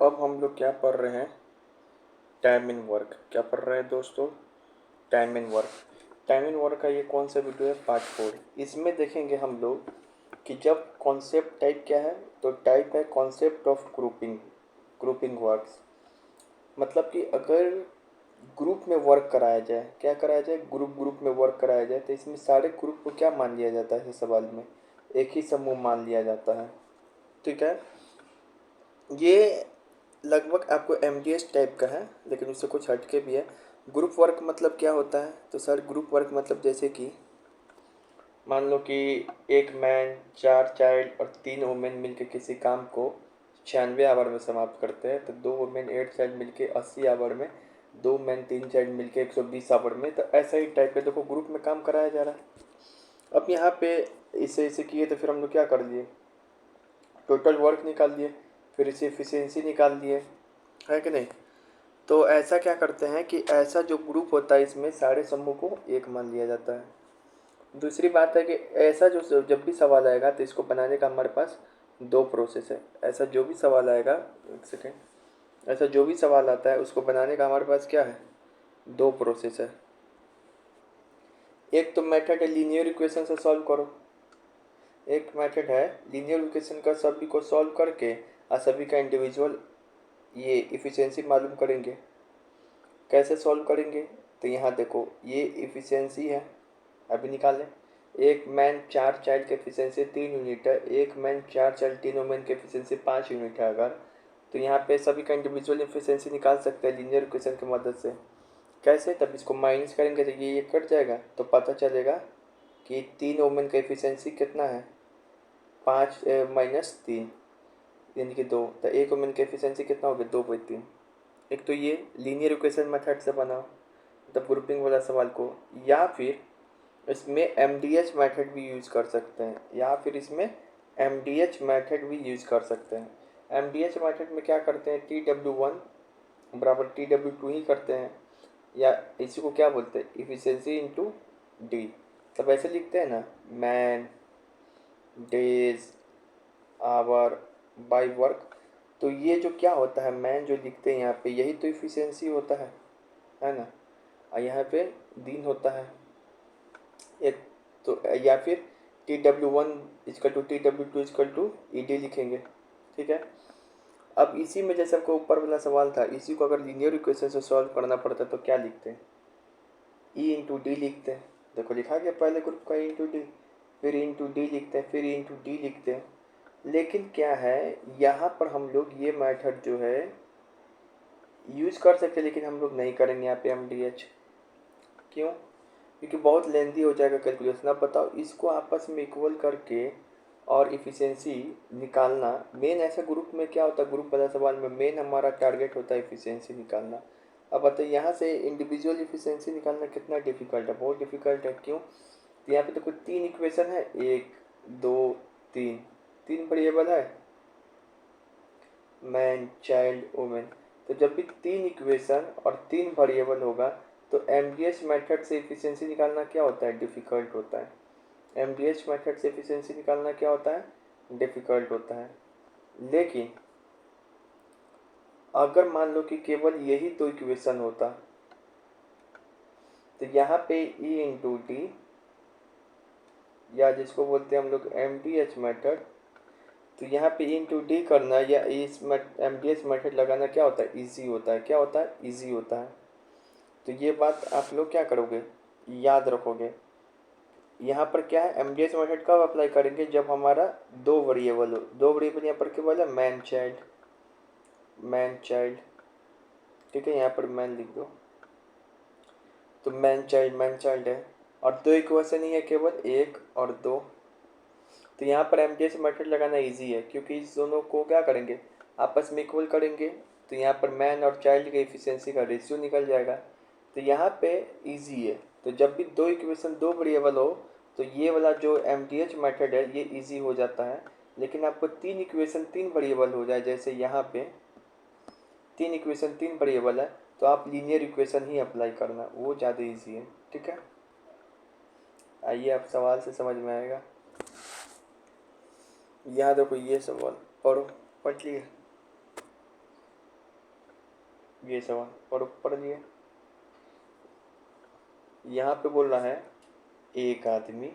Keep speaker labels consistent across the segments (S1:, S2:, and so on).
S1: अब हम लोग क्या पढ़ रहे हैं? Time in work. क्या पढ़ रहे हैं दोस्तों? Time in work. Time in work का ये कौन सा वीडियो है? पार्ट 4। इसमें देखेंगे हम लोग कि जब कॉन्सेप्ट टाइप क्या है, तो टाइप है concept of grouping. Grouping works मतलब कि अगर ग्रुप में वर्क कराया जाए, क्या कराया जाए? ग्रुप ग्रुप में वर्क कराया जाए, तो इसमें सारे ग्रुप को क्या मान लिया जाता है? इस सवाल में एक ही समूह मान लिया जाता है। ठीक है, ये लगभग आपको एमडीएस टाइप का है, लेकिन उससे कुछ हटके भी है। ग्रुप वर्क मतलब क्या होता है? तो सर ग्रुप वर्क मतलब जैसे कि मान लो कि एक मैन, 4 चाइल्ड और 3 वुमेन मिलकर किसी काम को 96 आवर में समाप्त करते हैं, तो 2 वुमेन 8 चाइल्ड मिलके 80 आवर में, 2 मैन 3 चाइल्ड मिलके 120 आवर में। तो ऐसा ही टाइप का देखो ग्रुप में काम कराया जा रहा है। अब यहाँ पे इसे इसे किए तो फिर हम लोग क्या कर लिए? टोटल वर्क निकाल लिए, फिर इसे एफिशिएंसी निकाल लिए, है कि नहीं? तो ऐसा क्या करते हैं कि ऐसा जो ग्रुप होता है इसमें सारे समूह को एक मान लिया जाता है। दूसरी बात है कि ऐसा जो जब भी सवाल आएगा तो इसको बनाने का हमारे पास दो प्रोसेस है। ऐसा जो भी सवाल आएगा, एक सेकेंड, ऐसा जो भी सवाल आता है उसको बनाने का हमारे पास क्या है? दो प्रोसेस है। एक तो मेथड है लीनियर इक्वेशन से सॉल्व करो, एक मेथड है लीनियर इक्वेशन का सभी को सॉल्व करके और सभी का इंडिविजुअल ये इफ़िशियंसी मालूम करेंगे। कैसे सॉल्व करेंगे? तो यहाँ देखो ये इफ़िशियंसी है, अभी निकालें। एक मैन 4 चाइल्ड की एफिशिएंसी 3 यूनिट है, एक मैन 4 चाइल्ड 3 वुमेन की एफिशिएंसी 5 यूनिट है अगर, तो यहाँ पे सभी का इंडिविजुअल एफिशिएंसी निकाल सकते हैं लीनियर इक्वेशन की मदद से। कैसे? तब इसको माइनस करेंगे तो ये कट जाएगा, तो पता चलेगा कि 3 वुमेन का एफिशिएंसी कितना है? 5 - 3 यानी कि 2, तो एक वुमेन की एफिशिएंसी कितना होगा? 2/3। एक तो ये लीनियर इक्वेशन मेथड से बनाओ मतलब ग्रुपिंग वाला सवाल को, या फिर इसमें एम डी एच मैथड भी यूज़ कर सकते हैं, या फिर इसमें एम डी एच मैथड भी यूज़ कर सकते हैं। एम डी एच मैथड में क्या करते हैं? TW1 बराबर TW2 ही करते हैं, या इसी को क्या बोलते हैं? Efficiency into D. तब ऐसे लिखते हैं ना, man days hour by work. तो ये जो क्या होता है, मैन जो लिखते हैं यहाँ पे, यही तो इफिशियंसी होता है ना? और यहाँ पे दिन होता है एक, तो या फिर TW1 is equal to TW2 is equal to ED लिखेंगे। ठीक है, अब इसी में जैसे आपको ऊपर वाला सवाल था, इसी को अगर लीनियर इक्वेशन से सॉल्व करना पड़ता तो क्या लिखते हैं? E इंटू डी लिखते हैं। देखो लिखा गया पहले ग्रुप का E इंटू डी, फिर इंटू डी लिखते हैं, फिर इंटू डी लिखते हैं। लेकिन क्या है, यहाँ पर हम लोग ये मेथड जो है यूज़ कर सकते हैं, लेकिन हम लोग नहीं करेंगे यहाँ पे MDH। क्यों? क्योंकि बहुत लेंदी हो जाएगा कैलकुलेशन। अब बताओ, इसको आपस में इक्वल करके और इफ़िशियंसी निकालना, मेन ऐसा ग्रुप में क्या होता है, ग्रुप वाला सवाल में मेन हमारा टारगेट होता है इफ़िशियंसी निकालना। अब बताइए यहाँ से इंडिविजुअल इफ़िशियंसी निकालना कितना डिफ़िकल्ट है? बहुत डिफ़िकल्ट है। क्यों? तो यहाँ पे तो कुछ 3 इक्वेशन है, 1 2 3, 3 वेरिएबल है, मैन चाइल्ड वुमेन। तो जब भी 3 इक्वेशन और 3 वेरिएबल होगा तो एमडीएच मेथड से इफ़िशियंसी निकालना क्या होता है? डिफ़िकल्ट होता है। एमडीएच मेथड से एफिशिएंसी निकालना क्या होता है? डिफ़िकल्ट होता है। लेकिन अगर मान लो कि केवल यही तो इक्वेशन होता, तो यहाँ पे ई इंटू डी, या जिसको बोलते हैं हम लोग एम डी एच मेथड, तो यहाँ पे ई इंटू डी करना या इस एम डी एच मेथड लगाना क्या होता है? ईजी होता है। क्या होता है? ईजी होता है। तो ये बात आप लोग क्या करोगे? याद रखोगे। यहाँ पर क्या है, एम डी एच मेथड कब अप्लाई करेंगे? जब हमारा दो वेरिएबल हो। दो वेरिएबल यहाँ पर केवल है, मैन चाइल्ड, मैन चाइल्ड। ठीक है, यहाँ पर मैन लिख दो, तो मैन चाइल्ड है, और दो इक्वेशन ही है, केवल 1 और 2। तो यहाँ पर एमडीएच मेथड लगाना इजी है, क्योंकि इस दोनों को क्या करेंगे? आपस में इक्वल करेंगे, तो यहाँ पर मैन और चाइल्ड के एफिशिएंसी का रेशियो निकल जाएगा। तो यहाँ पे इजी है। तो जब भी दो इक्वेशन दो वेरिएबल हो, तो ये वाला जो एमडीएच मेथड है ये इजी हो जाता है। लेकिन आपको 3 इक्वेशन 3 वेरिएबल हो जाए, जैसे यहाँ पे 3 इक्वेशन 3 वेरिएबल है, तो आप लीनियर इक्वेशन ही अप्लाई करना, वो ज़्यादा इजी है। ठीक है, आइए आप सवाल से समझ में आएगा। यहाँ देखो ये सवाल पढ़ो, पढ़ लिए? ये सवाल और पढ़ लिए। यहाँ पे बोल रहा है एक आदमी,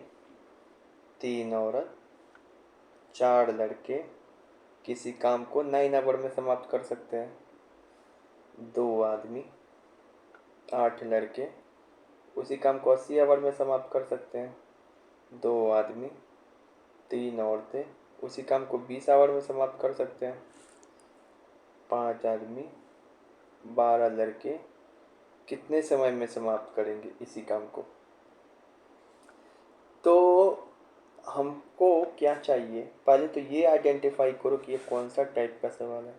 S1: 3 औरत, 4 लड़के किसी काम को 9 आवर में समाप्त कर सकते हैं। 2 आदमी, 8 लड़के उसी काम को 80 आवर में समाप्त कर सकते हैं। 2 आदमी, 3 औरतें उसी काम को 20 आवर में समाप्त कर सकते हैं। 5 आदमी, 12 लड़के कितने समय में समाप्त करेंगे इसी काम को। तो हमको क्या चाहिए, पहले तो ये आइडेंटिफाई करो कि ये कौन सा टाइप का सवाल है।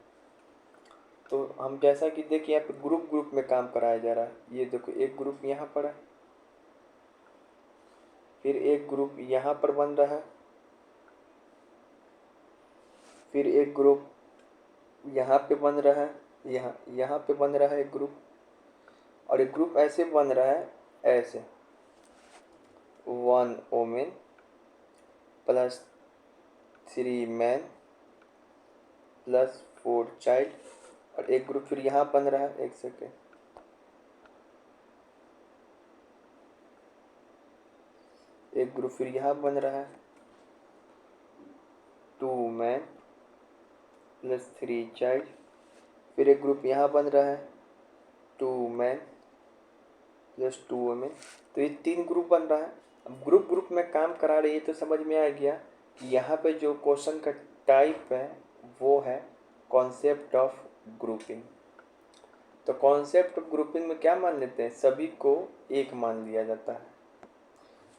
S1: तो हम जैसा कि देखिए यहाँ पे ग्रुप ग्रुप में काम कराया जा रहा है। ये देखो एक ग्रुप यहाँ पर है, फिर एक ग्रुप यहाँ पर बन रहा है, फिर एक ग्रुप यहाँ पे बन रहा है, यहाँ पे बन रहा है एक ग्रुप, और एक ग्रुप ऐसे बन रहा है ऐसे 1 women plus 3 man plus 4 child, और एक ग्रुप फिर यहाँ बन रहा है। एक सेकेंड, एक ग्रुप फिर यहाँ बन रहा है 2 मैन प्लस 3 चाइल्ड, फिर एक ग्रुप यहाँ बन रहा है 2 मैन प्लस 2 वुमेन। तो ये 3 ग्रुप बन रहा है। अब ग्रुप ग्रुप में काम करा रही है तो समझ में आ गया कि यहाँ पे जो क्वेश्चन का टाइप है वो है कॉन्सेप्ट ऑफ ग्रुपिंग। तो कॉन्सेप्ट ऑफ ग्रुपिंग में क्या मान लेते हैं, सभी को एक मान लिया जाता है।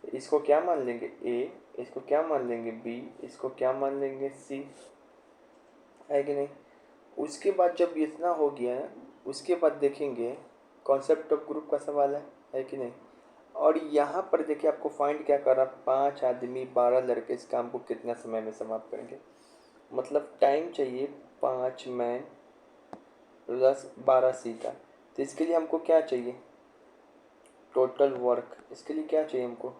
S1: इसको क्या मान लेंगे ए, इसको क्या मान लेंगे बी, इसको क्या मान लेंगे सी, है कि नहीं। उसके बाद जब इतना हो गया है उसके बाद देखेंगे कॉन्सेप्ट ऑफ ग्रुप का सवाल है कि नहीं। और यहाँ पर देखिए आपको फाइंड क्या कर रहा है, 5 आदमी 12 लड़के इस काम को कितना समय में समाप्त करेंगे। मतलब टाइम चाहिए 5 मैन प्लस 12 सी का। तो इसके लिए हमको क्या चाहिए, टोटल वर्क। इसके लिए क्या चाहिए हमको,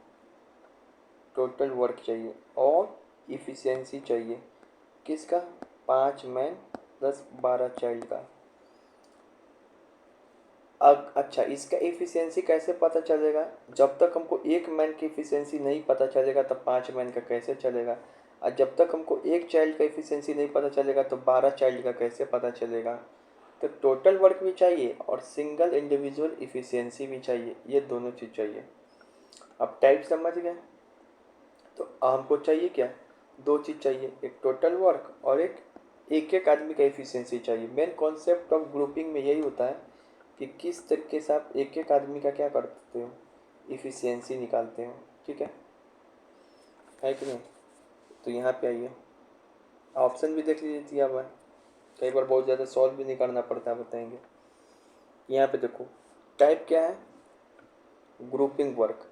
S1: टोटल वर्क चाहिए और इफ़िशियंसी चाहिए किसका, 5 मैन प्लस 12 चाइल्ड का। अब अच्छा इसका एफिशिएंसी कैसे पता चलेगा, जब तक हमको एक मैन की एफिशिएंसी नहीं पता चलेगा तब 5 मैन का कैसे चलेगा, और जब तक हमको एक चाइल्ड का एफिशिएंसी नहीं पता चलेगा तो 12 चाइल्ड का कैसे पता चलेगा। तो टोटल वर्क भी चाहिए और सिंगल इंडिविजुअल एफिशिएंसी भी चाहिए, ये दोनों चीज़ चाहिए। अब टाइप समझ गए। तो हमको चाहिए क्या, 2 चीज़ चाहिए, एक टोटल वर्क और एक एक आदमी का एफिशिएंसी चाहिए। मेन कॉन्सेप्ट ऑफ ग्रुपिंग में यही होता है कि किस तरीके से आप एक एक आदमी का क्या करते हो, इफ़िशियंसी निकालते हो। ठीक है कि नहीं। तो यहाँ पे आइए, ऑप्शन भी देख लीजिए दिया हुआ है, कई बार बहुत ज़्यादा सॉल्व भी नहीं करना पड़ता है, बताएंगे। यहाँ पे देखो टाइप क्या है, ग्रुपिंग वर्क।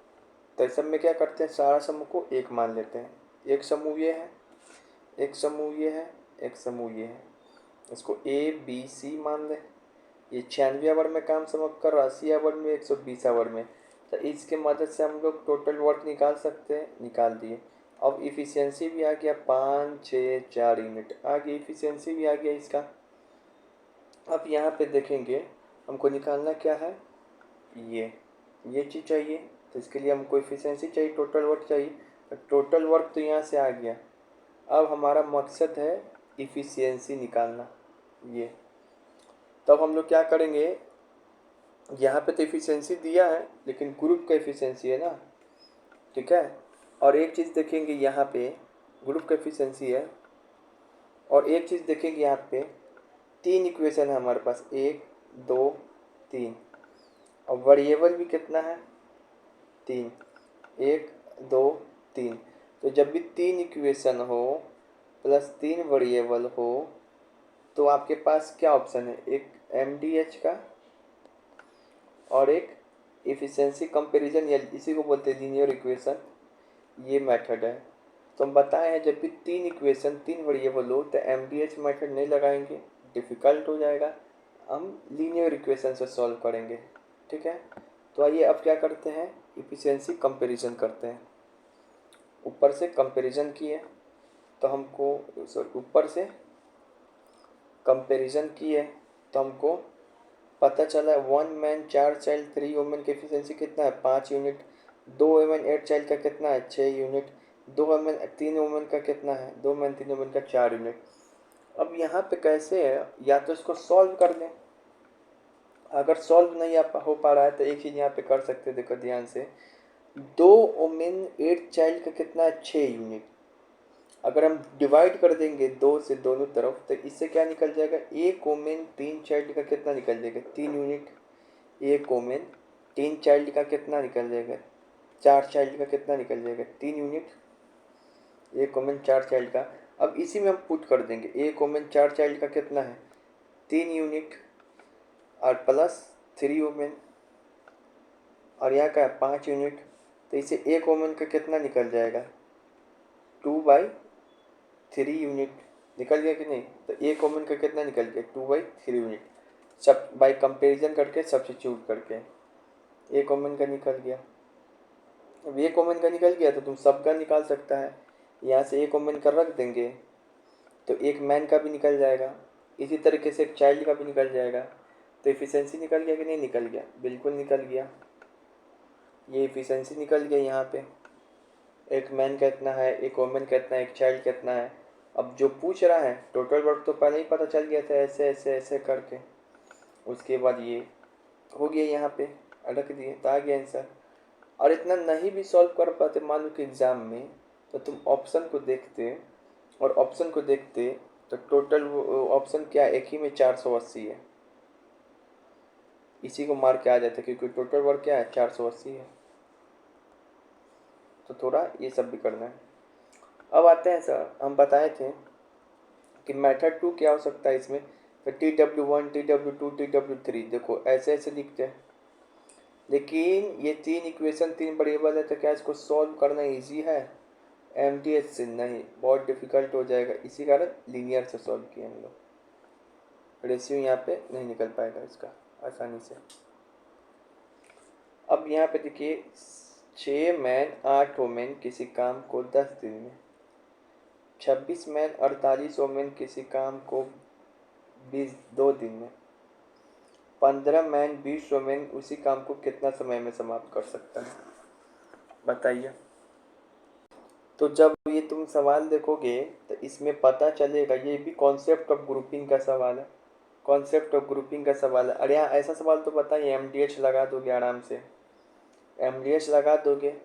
S1: तो इस सब में क्या करते हैं, सारा समूह को एक मान लेते हैं। एक समूह ये है, एक समूह ये है, एक समूह ये है, इसको ए बी सी मान लें। ये 96 आवर में काम समाप्त कर रहा है, 80 आवर में, 120 आवर में। तो इसके मदद से हम लोग टोटल वर्क निकाल सकते हैं, निकाल दिए। अब इफ़िशियंसी भी आ गया 5 6 4 यूनिट आ गई, इफ़िशियंसी भी आ गया इसका। अब यहाँ पे देखेंगे हमको निकालना क्या है, ये चीज़ चाहिए। तो इसके लिए हमको इफ़िशियंसी चाहिए, टोटल वर्क चाहिए। टोटल वर्क तो यहाँ से आ गया। अब हमारा मकसद है इफ़िशियंसी निकालना। ये तब हम लोग क्या करेंगे, यहाँ पे तो एफिशिएंसी दिया है लेकिन ग्रुप का एफिशिएंसी है ना, ठीक है। और एक चीज़ देखेंगे यहाँ पे ग्रुप का एफिशिएंसी है, और एक चीज़ देखेंगे यहाँ पे 3 इक्वेशन है हमारे पास, 1 2 3, और वेरिएबल भी कितना है 3, 1 2 3। तो जब भी 3 इक्वेशन हो प्लस 3 वेरिएबल हो तो आपके पास क्या ऑप्शन है, एक MDH का और एक इफ़िशियंसी कंपैरिजन, या इसी को बोलते हैं लीनियर इक्वेशन। ये मेथड है। तो हम बताए हैं जब भी 3 इक्वेशन 3 वेरिएबल हो तो MDH मेथड नहीं लगाएंगे, डिफ़िकल्ट हो जाएगा, हम लीनियर इक्वेशन से सॉल्व करेंगे। ठीक है। तो आइए अब क्या करते हैं, इफ़िशियंसी कंपैरिजन करते हैं। ऊपर से कंपैरिजन किए तो हमको ऊपर से कंपैरिजन किए तो हमको पता चला 1 मैन 4 चाइल्ड 3 वुमेन की एफिशिएंसी कितना है 5 यूनिट, 2 वुमेन 8 चाइल्ड का कितना है 6 यूनिट, 2 वुमेन 3 वुमेन का कितना है 2 मैन 3 वुमेन का 4 यूनिट। अब यहाँ पे कैसे है, या तो इसको सॉल्व कर लें, अगर सॉल्व नहीं हो पा रहा है तो एक चीज़ यहाँ पे कर सकते हैं, देखो ध्यान से, 2 वुमेन 8 चाइल्ड का कितना है 6 यूनिट, अगर हम डिवाइड कर देंगे 2 से दोनों तरफ तो इससे क्या निकल जाएगा, एक वुमेन 3 चाइल्ड का कितना निकल जाएगा 3 यूनिट, एक वुमेन 3 चाइल्ड का कितना निकल जाएगा 4 चाइल्ड का कितना निकल जाएगा 3 यूनिट, एक वुमेन 4 चाइल्ड का। अब इसी में हम पुट कर देंगे, एक वुमेन 4 चाइल्ड का कितना है 3 यूनिट और प्लस 3 वुमेन और यहाँ का है 5 यूनिट, तो इसे एक वुमेन का कितना निकल जाएगा 2/3 यूनिट, निकल गया कि नहीं, तो एक वुमेन का कितना निकल गया 2/3 यूनिट, सब बाय कंपेरिजन करके सब्स्टिट्यूट करके एक वुमेन का निकल गया। अब एक वुमेन का निकल गया तो तुम सबका निकाल सकता है, यहाँ से एक वुमेन का रख देंगे तो एक मैन का भी निकल जाएगा, इसी तरीके से एक चाइल्ड का भी निकल जाएगा, तो एफिशिएंसी निकल गया कि नहीं निकल गया, बिल्कुल निकल गया, ये एफिशिएंसी निकल गया। यहाँ पे एक मैन कितना है, एक वुमेन कितना है, एक चाइल्ड कितना है। अब जो पूछ रहा है टोटल वर्क तो पहले ही पता चल गया था, ऐसे ऐसे ऐसे करके, उसके बाद ये हो गया, यहाँ पे रख दिए तो आ गया आंसर। और इतना नहीं भी सॉल्व कर पाते मान लो कि एग्ज़ाम में, तो तुम ऑप्शन को देखते, और ऑप्शन को देखते तो टोटल ऑप्शन क्या है, एक ही में 480 है, इसी को मार के आ जाता क्योंकि टोटल वर्क क्या है 480 है। तो थोड़ा ये सब भी करना है। अब आते हैं सर, हम बताए थे कि मेथड 2 क्या हो सकता है इसमें, तो TW1 TW2 TW3, देखो ऐसे ऐसे लिखते हैं, लेकिन ये 3 इक्वेशन 3 वेरिएबल है तो क्या इसको सॉल्व करना इजी है, MDH से नहीं, बहुत डिफिकल्ट हो जाएगा, इसी कारण लीनियर से सॉल्व किए हम लोग, रेशियो यहाँ पे नहीं निकल पाएगा इसका आसानी से। अब यहाँ पे देखिए 6 मैन 8 वुमेन किसी काम को 10 दिन में, 26 मैन 48 वुमेन किसी काम को 2 दिन में, 15 मैन 20 वुमेन उसी काम को कितना समय में समाप्त कर सकता है, बताइए। तो जब ये तुम सवाल देखोगे तो इसमें पता चलेगा, ये भी कॉन्सेप्ट ऑफ ग्रुपिंग का सवाल है, कॉन्सेप्ट ऑफ ग्रुपिंग का सवाल है। अरे यहाँ ऐसा सवाल तो बताइए, MDH लगा दोगे आराम से, MDH लगा दोगे,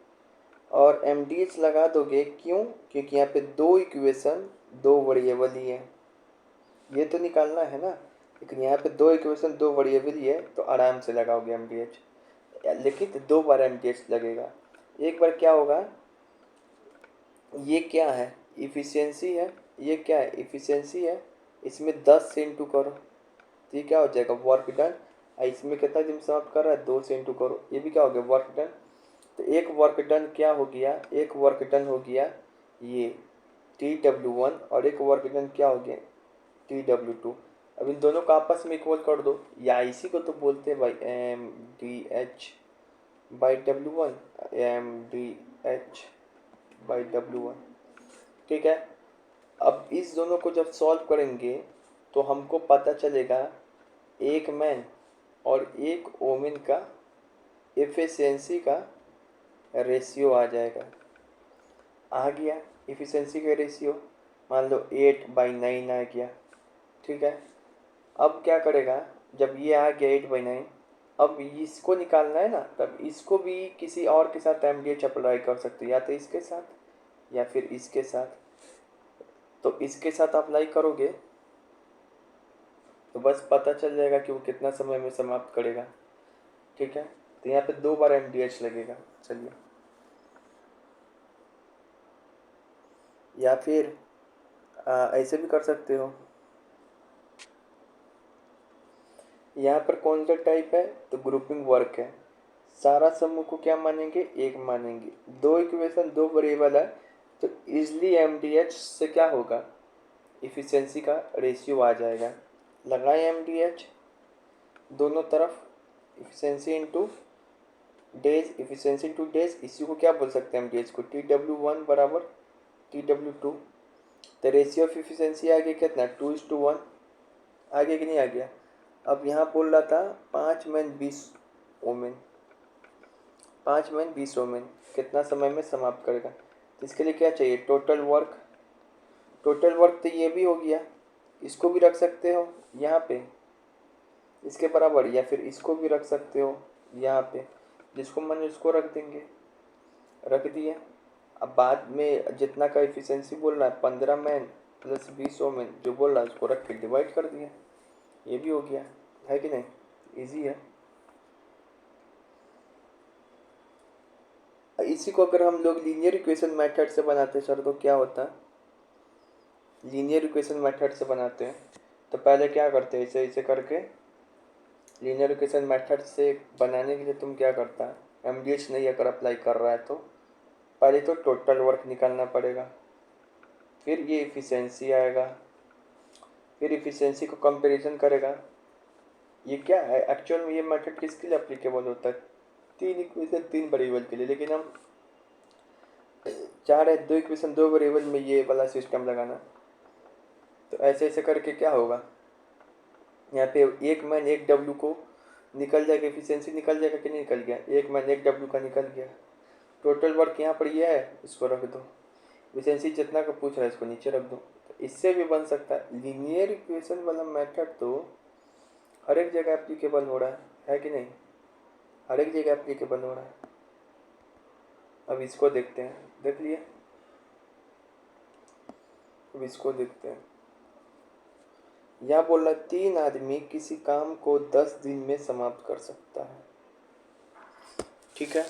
S1: और MDH लगा दोगे क्यों, क्योंकि यहाँ पे 2 इक्वेशन 2 वेरिएबल ही है, ये तो निकालना है ना, लेकिन यहाँ पे 2 इक्वेशन 2 वेरिएबल ही है तो आराम से लगाओगे MDH, लेकिन 2 बार MDH लगेगा। एक बार क्या होगा, ये क्या है इफ़िशियंसी है, ये क्या है इफ़िशियंसी है, इसमें 10 से इंटू करो तो ये क्या हो जाएगा वर्क डन, इसमें कितना दिन समाप्त कर रहा है 2 से इंटू करो, ये भी क्या हो गया वर्क डन। तो एक वर्क डन क्या हो गया, एक वर्क डन हो गया ये TW1 और एक वर्क डन क्या हो गया TW2। अब इन दोनों को आपस में इक्वल कर दो, या इसी को तो बोलते हैं भाई MDH/W1, MDH/W1, ठीक है। अब इस दोनों को जब सॉल्व करेंगे तो हमको पता चलेगा एक मैन और एक वुमेन का एफिशिएंसी का रेशियो आ जाएगा, आ गया एफिशिएंसी का रेशियो, मान लो 8/9 आ गया, ठीक है। अब क्या करेगा, जब ये आ गया 8/9, अब इसको निकालना है ना, तब इसको भी किसी और के साथ MDH अप्लाई कर सकते हो, या तो इसके साथ या फिर इसके साथ। तो इसके साथ अप्लाई करोगे तो बस पता चल जाएगा कि वो कितना समय में समाप्त करेगा, ठीक है। तो यहाँ पे 2 बार MDH लगेगा, चलिए। या फिर ऐसे भी कर सकते हो, यहाँ पर कौन सा टाइप है, तो ग्रुपिंग वर्क है, सारा समूह को क्या मानेंगे एक मानेंगे, 2 इक्वेशन 2 वेरिएबल है तो इजली MDH से क्या होगा इफ़िशियंसी का रेशियो आ जाएगा, लगाएं MDH दोनों तरफ, efficiency into days, efficiency into days, इसी को क्या बोल सकते हैं MDH को TW1 बराबर TW2। तो रेशियो ऑफ इफ़िशियंसी आ गया कितना 2:1, आ गया कि नहीं आ गया, अब यहाँ बोल रहा था 5 मैन 20 वोमेन, 5 मैन 20 वोमेन कितना समय में समाप्त करेगा। तो इसके लिए क्या चाहिए, टोटल वर्क। टोटल वर्क तो ये भी हो गया, इसको भी रख सकते हो यहाँ पे इसके बराबर, या फिर इसको भी रख सकते हो यहाँ पे, जिसको मन उसको रख देंगे, रख दिए। अब बाद में जितना का एफिशिएंसी बोल रहा है 15 मैन प्लस 20 वोमेन जो बोल रहा है उसको रख के डिवाइड कर दिया, ये भी हो गया, है कि नहीं, इजी है। इसी को अगर हम लोग लीनियर इक्वेशन मेथड से बनाते सर तो क्या होता, लीनियर इक्वेशन मेथड से बनाते हैं तो पहले क्या करते हैं, इसे करके लीनियर इक्वेशन मेथड से बनाने के लिए तुम क्या करता है, एमडीएच नहीं अगर अप्लाई कर रहा है तो पहले तो टोटल वर्क निकालना पड़ेगा, फिर ये इफ़िशेंसी आएगा, फिर इफ़िशेंसी को कंपैरिजन करेगा। ये क्या है एक्चुअल में, ये मेथड किसके लिए अप्लीकेबल होता है, 3 इक्वेशन 3 वेरिएबल के लिए, लेकिन हम 2 इक्वेशन 2 वेरिएबल में ये वाला सिस्टम लगाना। तो ऐसे ऐसे करके क्या होगा, यहाँ पे 1 मैन 1 डब्ल्यू को निकल जाएगा, एफिशिएंसी निकल जाएगा कि नहीं निकल गया, 1 मैन 1 डब्ल्यू का निकल गया। टोटल वर्क यहाँ पर ये है, इसको रख दो, एफिशिएंसी जितना का पूछ रहा है इसको नीचे रख दो। तो इससे भी बन सकता है। लीनियर इक्वेशन वाला मेथड तो हर एक जगह एप्लीकेबल हो रहा है कि नहीं, हर एक जगह एप्लीकेबल हो रहा है। अब इसको देखते हैं, देख लिए, अब इसको देखते हैं। यहाँ बोल रहा है 3 आदमी किसी काम को 10 दिन में समाप्त कर सकता है, ठीक है।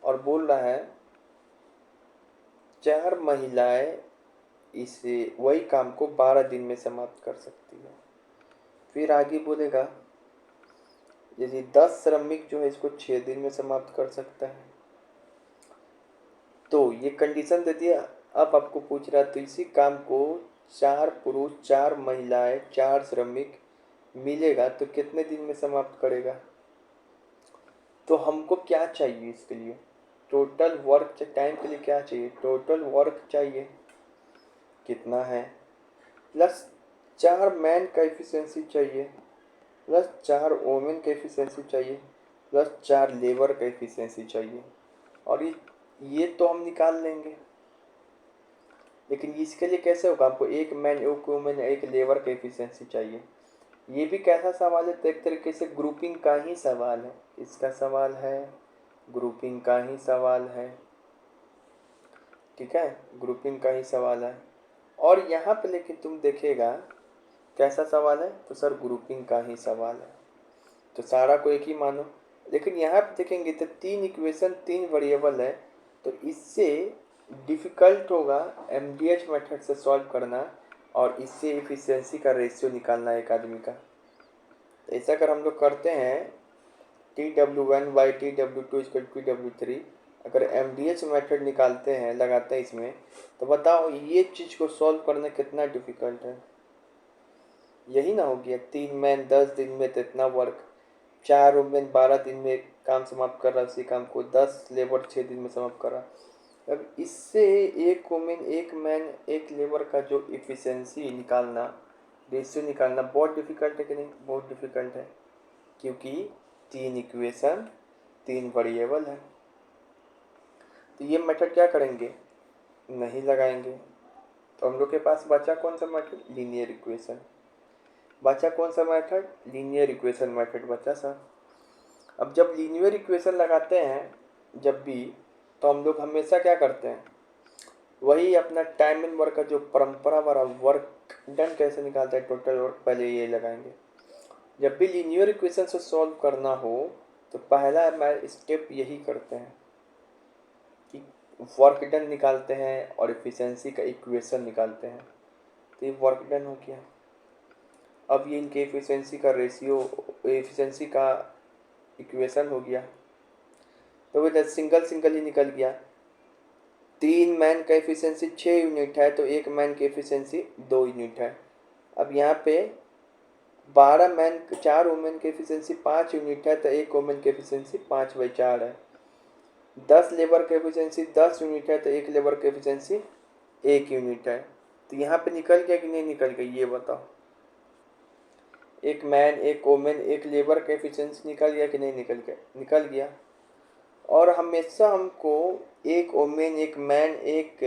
S1: और बोल रहा है 4 महिलाएं इसे वही काम को 12 दिन में समाप्त कर सकती है। फिर आगे बोलेगा यदि 10 श्रमिक जो है इसको 6 दिन में समाप्त कर सकता है। तो ये कंडीशन दे दिया। अब आपको पूछ रहा है तो इसी काम को 4 पुरुष 4 महिलाएं 4 श्रमिक मिलेगा तो कितने दिन में समाप्त करेगा। तो हमको क्या चाहिए इसके लिए, टोटल वर्क टाइम के लिए क्या चाहिए, टोटल वर्क चाहिए कितना है, प्लस 4 मैन का एफिशिएंसी चाहिए, प्लस 4 वोमेन का एफिशिएंसी चाहिए, प्लस 4 लेबर का एफिशिएंसी चाहिए। और ये तो हम निकाल लेंगे, लेकिन इसके लिए कैसे होगा, हमको 1 मैन 1 वोमेन 1 लेबर का एफिशिएंसी चाहिए। ये भी कैसा सवाल है, तो एक तरीके से ग्रुपिंग का ही सवाल है, इसका सवाल है, ग्रुपिंग का ही सवाल है, ठीक है, ग्रुपिंग का ही सवाल है। और यहाँ पे लेकिन तुम देखेगा कैसा सवाल है, तो सर ग्रुपिंग का ही सवाल है, तो सारा को एक ही मानो। लेकिन यहाँ पे देखेंगे तो 3 इक्वेशन 3 वेरिएबल है, तो इससे डिफ़िकल्ट होगा एमडीएच मेथड से सॉल्व करना, और इससे एफिशिएंसी का रेशियो निकालना एक आदमी का। तो ऐसा अगर हम लोग करते हैं TW1/TW2 = अगर MDH मेथड निकालते हैं, लगाते हैं इसमें, तो बताओ ये चीज़ को सॉल्व करना कितना डिफ़िकल्ट है। यही ना हो गया, 3 मैन 10 दिन में तो इतना वर्क, 4 वुमेन 12 दिन में काम समाप्त कर रहा है, उसी काम को 10 लेबर 6 दिन में समाप्त कर रहा। अब इससे 1 वुमेन 1 मैन 1 लेबर का जो इफ़िशेंसी निकालना, रेशियो निकालना बहुत डिफ़िकल्ट है कि नहीं, बहुत डिफ़िकल्ट है, क्योंकि 3 इक्वेशन 3 वेरिएबल है। तो ये मेथड क्या करेंगे, नहीं लगाएंगे। तो हम लोग के पास बचा कौन सा मेथड, लीनियर इक्वेशन। बचा कौन सा मेथड, लीनियर इक्वेशन मेथड बचा सर। अब जब लीनियर इक्वेशन लगाते हैं जब भी, तो हम लोग हमेशा क्या करते हैं, वही अपना टाइम एंड वर्क का जो परंपरा वाला वर्क डन कैसे निकालता है, टोटल वर्क, पहले ये लगाएंगे। जब भी लीनियर इक्वेशन से सॉल्व करना हो तो पहला हमारा स्टेप यही करते हैं कि वर्क डन निकालते हैं और एफिशिएंसी का इक्वेशन निकालते हैं। तो ये वर्क डन हो गया। अब ये इनके एफिशिएंसी का रेशियो, एफिशिएंसी का इक्वेशन हो गया। तो वो सिंगल सिंगल ही निकल गया। 3 मैन का एफिशिएंसी 6 यूनिट है, तो 1 मैन की एफिशिएंसी 2 यूनिट है। अब यहाँ पे 12 मैन 4 वुमेन की एफिशिएंसी 5 यूनिट है, तो 1 वुमेन की एफिशिएंसी 5/4 है। 10 लेबर की एफिशिएंसी 10 यूनिट है, तो 1 लेबर की एफिशिएंसी 1 यूनिट है। तो यहाँ पे निकल गया कि नहीं निकल गया, ये बताओ। एक मैन, एक वोमेन, एक लेबर का एफिशिएंसी निकल गया कि नहीं निकल गया? निकल गया। और हमेशा हमको एक वोमेन, एक मैन, एक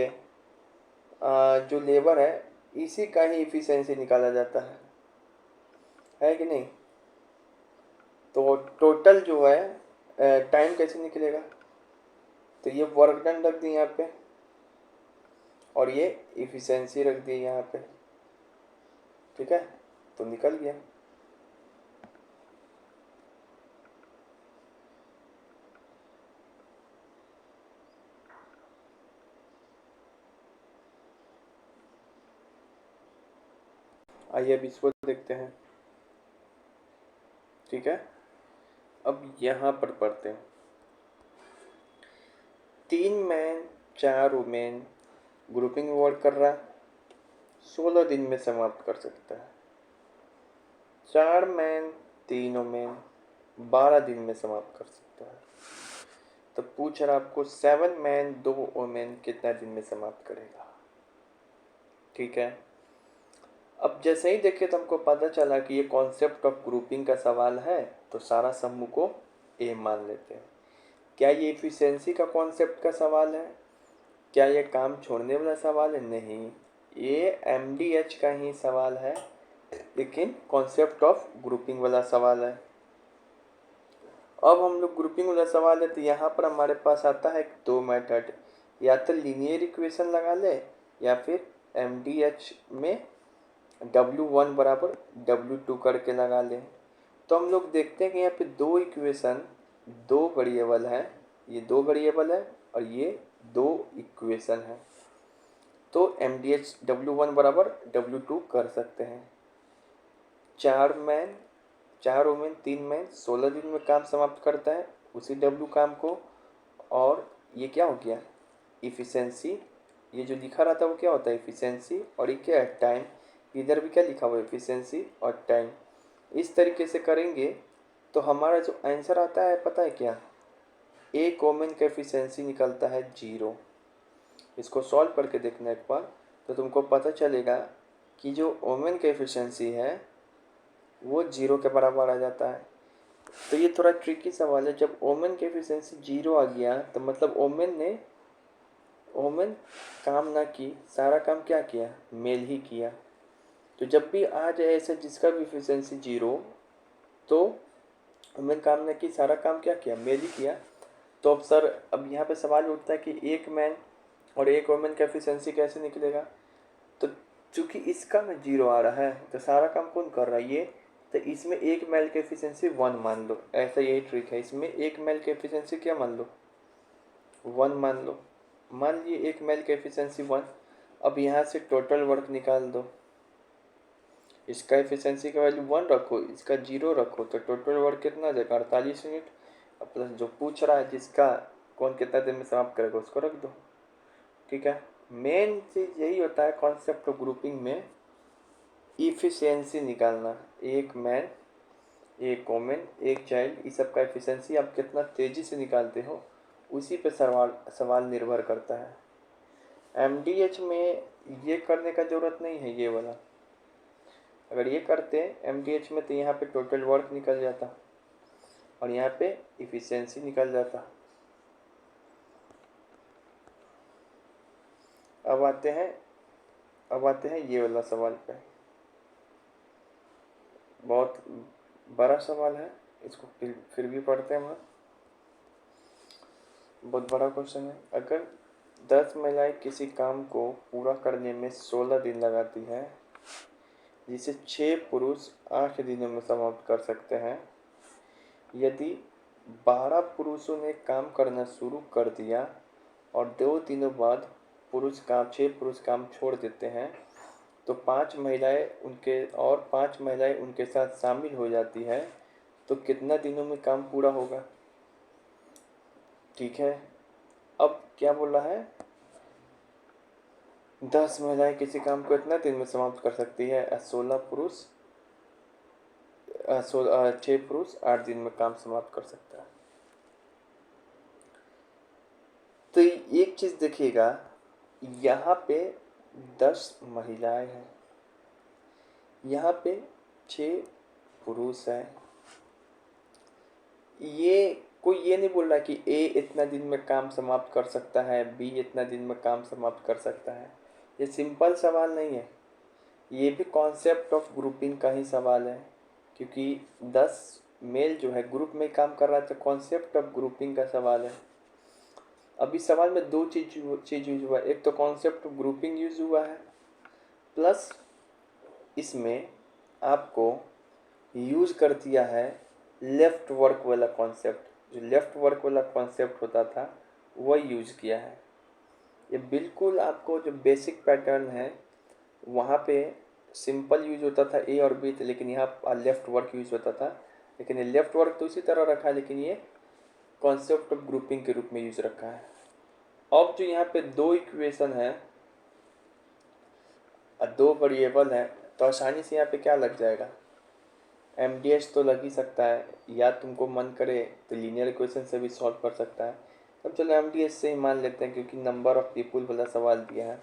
S1: जो लेबर है, इसी का ही एफिशिएंसी निकाला जाता है कि नहीं? तो टोटल जो है टाइम कैसे निकलेगा? तो ये वर्क डन रख दी यहाँ पे और ये एफिशिएंसी रख दी यहाँ पे, ठीक है, तो निकल गया। आइए अब इसको देखते हैं, ठीक है। अब यहाँ पर पढ़ते हैं, 3 मैन 4 वुमेन ग्रुपिंग वर्क कर रहा है, 16 दिन में समाप्त कर सकता है। 4 मैन 3 वुमेन 12 दिन में समाप्त कर सकता है। तो पूछ रहा आपको 7 मैन 2 वुमेन कितना दिन में समाप्त करेगा, ठीक है। अब जैसे ही देखे तो हमको पता चला कि ये कॉन्सेप्ट ऑफ ग्रुपिंग का सवाल है, तो सारा समूह को ए मान लेते हैं। क्या ये एफिशिएंसी का कॉन्सेप्ट का सवाल है? क्या ये काम छोड़ने वाला सवाल है? नहीं, ये एमडीएच का ही सवाल है, लेकिन कॉन्सेप्ट ऑफ ग्रुपिंग वाला सवाल है। अब हम लोग ग्रुपिंग वाला सवाल है तो यहाँ पर हमारे पास आता है 2 मेथड, या तो लीनियर इक्वेशन लगा ले या फिर एमडीएच में W1 बराबर W2 करके लगा लें। तो हम लोग देखते हैं कि यहाँ पे 2 इक्वेशन 2 वेरिएबल है, ये 2 वेरिएबल है और ये 2 इक्वेशन है। तो MDH W1 बराबर W2 कर सकते हैं। 4 मैन 4 वुमेन 3 मैन 16 दिन में काम समाप्त करता है उसी W काम को। और ये क्या हो गया? इफ़िशेंसी। ये जो लिखा रहता है वो क्या होता है? इफ़िशेंसी। और ये क्या है? टाइम। इधर भी क्या लिखा हुआ है? एफिशिएंसी और टाइम। इस तरीके से करेंगे तो हमारा जो आंसर आता है पता है क्या? एक वोमेन का एफिशिएंसी निकलता है 0। इसको सॉल्व करके देखना एक बार तो तुमको पता चलेगा कि जो वोमेन का एफिशिएंसी है वो 0 के बराबर आ जाता है। तो ये थोड़ा ट्रिकी सवाल है। जब वोमेन की एफिशिएंसी 0 आ गया तो मतलब वोमेन काम ना की, सारा काम क्या किया? मेल ही किया। तो जब भी आ जाए ऐसे जिसका भी एफिशिएंसी 0, तो वुमेन काम ने की, सारा काम क्या किया? मेल ही किया। तो अब सर अब यहाँ पे सवाल उठता है कि एक मैन और एक वुमेन का एफिशिएंसी कैसे निकलेगा? तो चूंकि इसका में 0 आ रहा है तो सारा काम कौन कर रहा है? ये। तो इसमें एक मेल की एफिशिएंसी 1 मान लो, ऐसा यही ट्रिक है। इसमें एक मेल की एफिशिएंसी क्या मान लो? 1 मान लो। मान लिए एक मेल की एफिशिएंसी 1। अब यहाँ से टोटल वर्क निकाल दो। इसका एफिशिएंसी का वैल्यू 1 रखो, इसका 0 रखो, तो टोटल वर्क कितना देगा? 48 यूनिट। अब प्लस जो पूछ रहा है जिसका कौन कितना दिन में समाप्त करेगा उसको रख दो, ठीक है। मेन चीज़ यही होता है कॉन्सेप्ट ऑफ ग्रुपिंग में, इफिशियंसी निकालना। एक मैन, एक वोमेन, एक चाइल्ड, इस सब का एफिशिएंसी आप कितना तेज़ी से निकालते हो उसी पे सवाल निर्भर करता है। एमडीएच में ये करने का ज़रूरत नहीं है ये वाला। अगर ये करते एमडीएच में तो यहाँ पे टोटल वर्क निकल जाता और यहाँ पे इफिशियंसी निकल जाता। अब आते हैं ये वाला सवाल पे। बहुत बड़ा सवाल है, इसको फिर भी पढ़ते हैं हम। बहुत बड़ा क्वेश्चन है। अगर 10 महिलाएं किसी काम को पूरा करने में 16 दिन लगाती हैं, जिसे 6 पुरुष 8 दिनों में समाप्त कर सकते हैं, यदि 12 पुरुषों ने काम करना शुरू कर दिया और 2 दिनों बाद 6 पुरुष काम छोड़ देते हैं, तो 5 महिलाएं उनके साथ शामिल हो जाती है, तो कितना दिनों में काम पूरा होगा? ठीक है। अब क्या बोल रहा है? 10 महिलाएं किसी काम को इतना दिन में समाप्त कर सकती है, 6 पुरुष 8 दिन में काम समाप्त कर सकता है। तो एक चीज़ देखिएगा, यहाँ पे 10 महिलाएं हैं, यहाँ पे 6 पुरुष है। ये कोई ये नहीं बोल रहा कि ए इतना दिन में काम समाप्त कर सकता है, बी इतना दिन में काम समाप्त कर सकता है। ये सिंपल सवाल नहीं है, ये भी कॉन्सेप्ट ऑफ ग्रुपिंग का ही सवाल है, क्योंकि 10 मेल जो है ग्रुप में काम कर रहा है, तो कॉन्सेप्ट ऑफ ग्रुपिंग का सवाल है। अभी सवाल में दो चीज यूज हुआ है, एक तो कॉन्सेप्ट ऑफ ग्रुपिंग यूज हुआ है, प्लस इसमें आपको यूज कर दिया है लेफ्ट वर्क वाला कॉन्सेप्ट। जो लेफ्ट वर्क वाला कॉन्सेप्ट होता था वह यूज किया है। ये बिल्कुल आपको जो बेसिक पैटर्न है वहाँ पे सिंपल यूज होता था ए और बी, लेकिन यहाँ लेफ्ट वर्क यूज होता था। लेकिन ये लेफ्ट वर्क तो उसी तरह रखा है, लेकिन ये कॉन्सेप्ट ऑफ ग्रुपिंग के रूप में यूज रखा है। अब जो यहाँ पे दो इक्वेशन है, दो वेरिएबल है, तो आसानी से यहाँ पे क्या लग जाएगा, MDH तो लग ही सकता है, या तुमको मन करे तो लीनियर इक्वेशन से भी सॉल्व कर सकता है। तब चलो MDH से ही मान लेते हैं, क्योंकि नंबर ऑफ पीपुल वाला सवाल दिया है,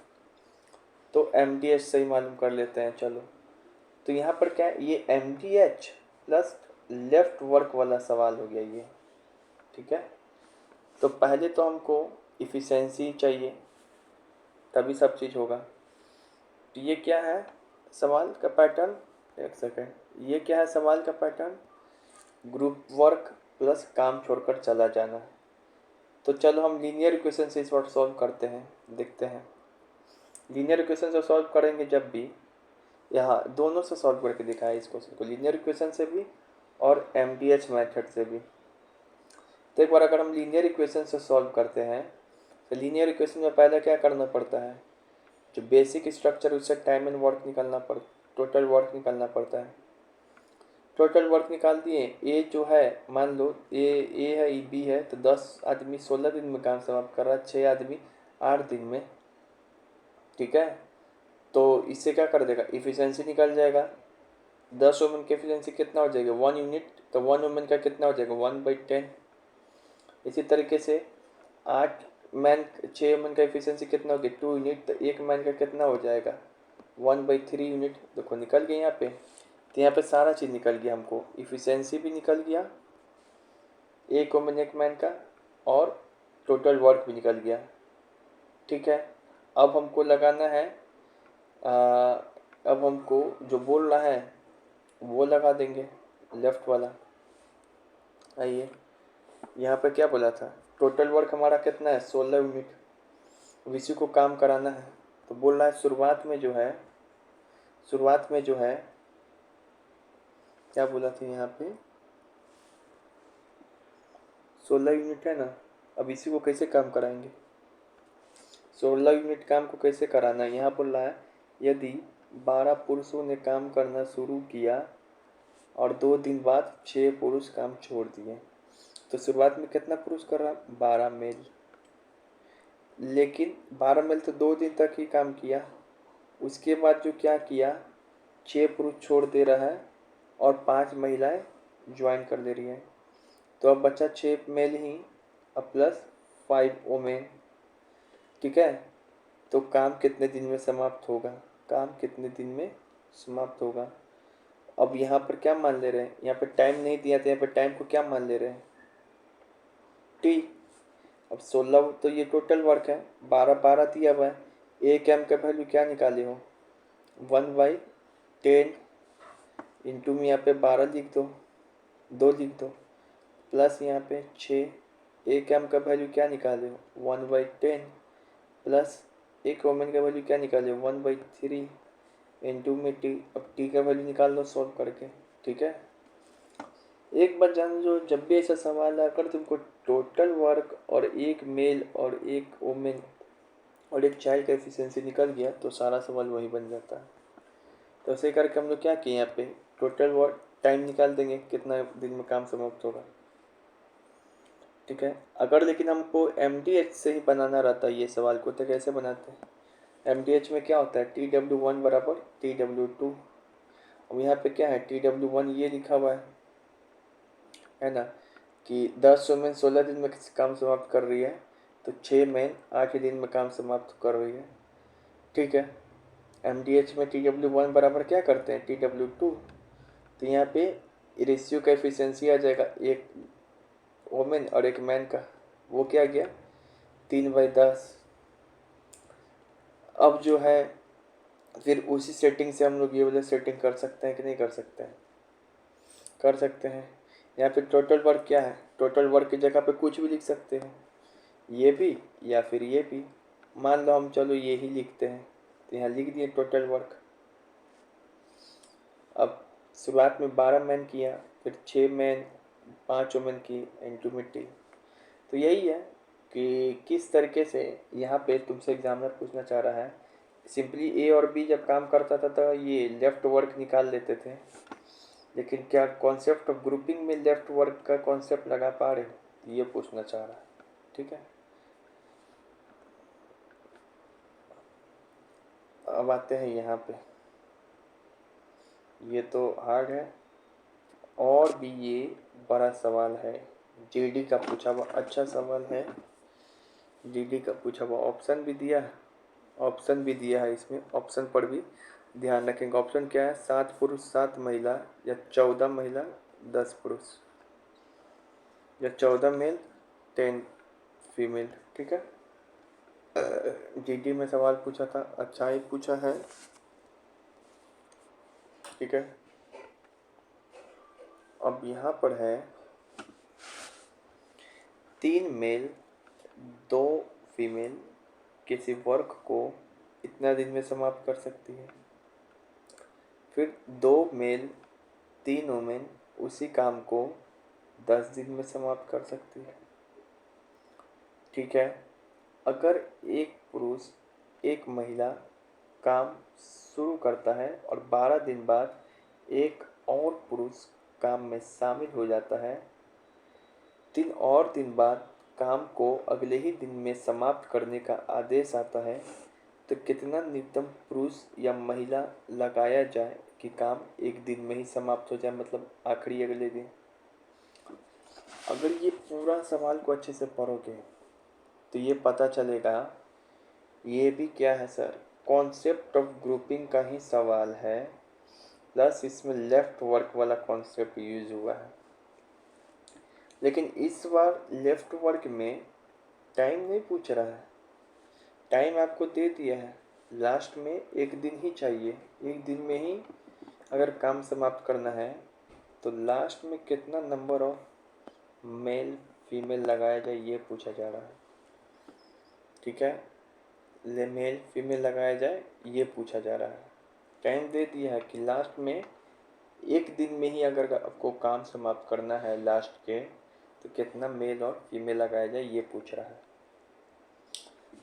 S1: तो MDH से ही मालूम कर लेते हैं। चलो, तो यहाँ पर क्या है, ये MDH प्लस लेफ्ट वर्क वाला सवाल हो गया ये, ठीक है। तो पहले तो हमको इफ़िशेंसी चाहिए, तभी सब चीज़ होगा। तो ये क्या है सवाल का पैटर्न, एक सेकेंड, ये क्या है सवाल का पैटर्न, ग्रुप वर्क प्लस काम छोड़कर चला जाना। तो चलो हम लीनियर इक्वेशन से इस बार सॉल्व करते हैं, देखते हैं। लीनियर इक्वेशन से सॉल्व करेंगे जब भी, यहाँ दोनों से सॉल्व करके दिखाया इस क्वेश्चन को, लीनियर इक्वेशन से भी और MDH मेथड से भी। तो एक बार अगर हम लीनियर इक्वेशन से सॉल्व करते हैं, तो लीनियर इक्वेशन में पहले क्या करना पड़ता है, जो बेसिक स्ट्रक्चर उससे टाइम एंड वर्क निकालना टोटल वर्क निकालना पड़ता है। टोटल वर्क निकाल दिए, ए जो है मान लो ए है, बी है, तो 10 आदमी 16 दिन में काम समाप्त कर रहा है, 6 आदमी 8 दिन में, ठीक है। तो इससे क्या कर देगा, इफ़िशेंसी निकल जाएगा। 10 वुमेन की एफिशिएंसी कितना हो जाएगा, 1 यूनिट, तो 1 वुमेन का कितना हो जाएगा, 1/10। इसी तरीके से 8 मैन 6 वुमेन का एफिशिएंसी कितना होगी, 2 यूनिट, तो 1 मैन का कितना हो जाएगा, 1/3 यूनिट। देखो निकल गया यहाँ पे, तो यहाँ पे सारा चीज़ निकल गया, हमको इफ़िशेंसी भी निकल गया, एक वुमेन एक मैन का, और टोटल वर्क भी निकल गया, ठीक है। अब हमको लगाना है, अब हमको जो बोल रहा है वो लगा देंगे, लेफ्ट वाला। आइए, यहाँ पे क्या बोला था, टोटल वर्क हमारा कितना है, 16 यूनिट, इसी को काम कराना है। तो बोल रहा है शुरुआत में जो है क्या बोला था यहाँ पे, 16 यूनिट है ना। अब इसी को कैसे काम कराएंगे, 16 यूनिट काम को कैसे कराना है। यहाँ बोल रहा है यदि 12 पुरुषों ने काम करना शुरू किया और 2 दिन बाद 6 पुरुष काम छोड़ दिए, तो शुरुआत में कितना पुरुष कर रहा, 12 मेल। लेकिन 12 मेल तो 2 दिन तक ही काम किया, उसके बाद जो क्या किया, 6 पुरुष छोड़ दे रहा है और 5 महिलाएं ज्वाइन कर दे रही है। तो अब बचा 6 मेल ही, अब प्लस 5 वोमेन, ठीक है। तो काम कितने दिन में समाप्त होगा, काम कितने दिन में समाप्त होगा। अब यहाँ पर क्या मान ले रहे हैं, यहाँ पर टाइम नहीं दिया था, यहाँ पर टाइम को क्या मान ले रहे हैं, टी। अब 16 तो ये टोटल वर्क है, 12 दिया हुआ है, एक एम का वैल्यू क्या निकाले हो, 1/10 इंटू में यहाँ पे 12 लिख दो, 2 लिख दो, प्लस यहाँ पे 6, एक एम का वैल्यू क्या निकाले हो, 1/10, प्लस एक ओमेन का वैल्यू क्या निकाले, 1/3 इंटू में टी। अब टी का वैल्यू निकाल लो सॉल्व करके, ठीक है। एक बार जान लो, जब भी ऐसा सवाल आकर तुमको टोटल वर्क और एक मेल और एक वोमेन और एक चाइल्ड का एफिशिएंसी निकल गया, तो सारा सवाल वही बन जाता है। तो ऐसे करके हम लोग क्या किए, यहाँ पे टोटल वर्क टाइम निकाल देंगे, कितना दिन में काम समाप्त होगा, ठीक है। अगर लेकिन हमको MDH से ही बनाना रहता है ये सवाल को, तो कैसे बनाते हैं, MDH में क्या होता है, TW1 बराबर TW2। अब यहाँ पे क्या है, TW1 ये लिखा हुआ है ना, कि 10 वुमेन 16 दिन में काम समाप्त कर रही है, तो 6 मैन 8 दिन में काम समाप्त कर रही है, ठीक है। MDH में TW1 बराबर क्या करते हैं, TW2। तो यहाँ पे रेशियो का एफिशिएंसी आ जाएगा एक वोमेन और एक मैन का, वो क्या गया 3/10। अब जो है फिर उसी सेटिंग से हम लोग ये वाला सेटिंग कर सकते हैं कि नहीं कर सकते हैं, कर सकते हैं। यहाँ पे टोटल वर्क क्या है, टोटल वर्क की जगह पे कुछ भी लिख सकते हैं, ये भी या फिर ये भी। मान लो हम चलो ये ही लिखते हैं, तो यहाँ लिख दिए टोटल वर्क। अब शुरुआत में 12 मैन किया, फिर 6 मैन 5 वुमेन की इंटू मिट्टी। तो यही है कि किस तरीके से यहाँ पे तुमसे एग्जामिनर पूछना चाह रहा है। सिंपली ए और बी जब काम करता था तो ये लेफ्ट वर्क निकाल लेते थे, लेकिन क्या कॉन्सेप्ट ऑफ ग्रुपिंग में लेफ्ट वर्क का कॉन्सेप्ट लगा पा रहे हो, ये पूछना चाह रहा है। ठीक है, अब आते हैं यहाँ पे, ये तो हार्ड है और भी ये बड़ा सवाल है, जीडी का पूछा हुआ अच्छा सवाल है। जीडी का पूछा हुआ ऑप्शन भी दिया है, ऑप्शन भी दिया है, इसमें ऑप्शन पर भी ध्यान रखेंगे। ऑप्शन क्या है, 7 पुरुष 7 महिला, या 14 महिला 10 पुरुष, या 14 मेल 10 फीमेल। ठीक है, जीडी में सवाल पूछा था, अच्छा ही पूछा है। ठीक है, अब यहाँ पर है 3 मेल 2 फीमेल किसी वर्क को इतना दिन में समाप्त कर सकती है। फिर 2 मेल 3 वुमेन उसी काम को 10 दिन में समाप्त कर सकती है। ठीक है, अगर एक पुरुष एक महिला काम शुरू करता है और 12 दिन बाद एक और पुरुष काम में शामिल हो जाता है, 3 और दिन बाद काम को अगले ही दिन में समाप्त करने का आदेश आता है, तो कितना न्यूनतम पुरुष या महिला लगाया जाए कि काम एक दिन में ही समाप्त हो जाए, मतलब आखिरी अगले दिन। अगर ये पूरा सवाल को अच्छे से पढ़ोगे तो ये पता चलेगा, ये भी क्या है सर, कॉन्सेप्ट ऑफ ग्रुपिंग का ही सवाल है, प्लस इसमें लेफ्ट वर्क वाला कॉन्सेप्ट यूज हुआ है। लेकिन इस बार लेफ्ट वर्क में टाइम नहीं पूछ रहा है, टाइम आपको दे दिया है, लास्ट में एक दिन ही चाहिए, एक दिन में ही अगर काम समाप्त करना है तो लास्ट में कितना नंबर ऑफ मेल फीमेल लगाया जाए ये पूछा जा रहा है। ठीक है, ले मेल फीमेल लगाया जाए ये पूछा जा रहा है। टाइम दे दिया है कि लास्ट में एक दिन में ही अगर आपको काम समाप्त करना है लास्ट के, तो कितना मेल और फीमेल लगाया जाए ये पूछ रहा है।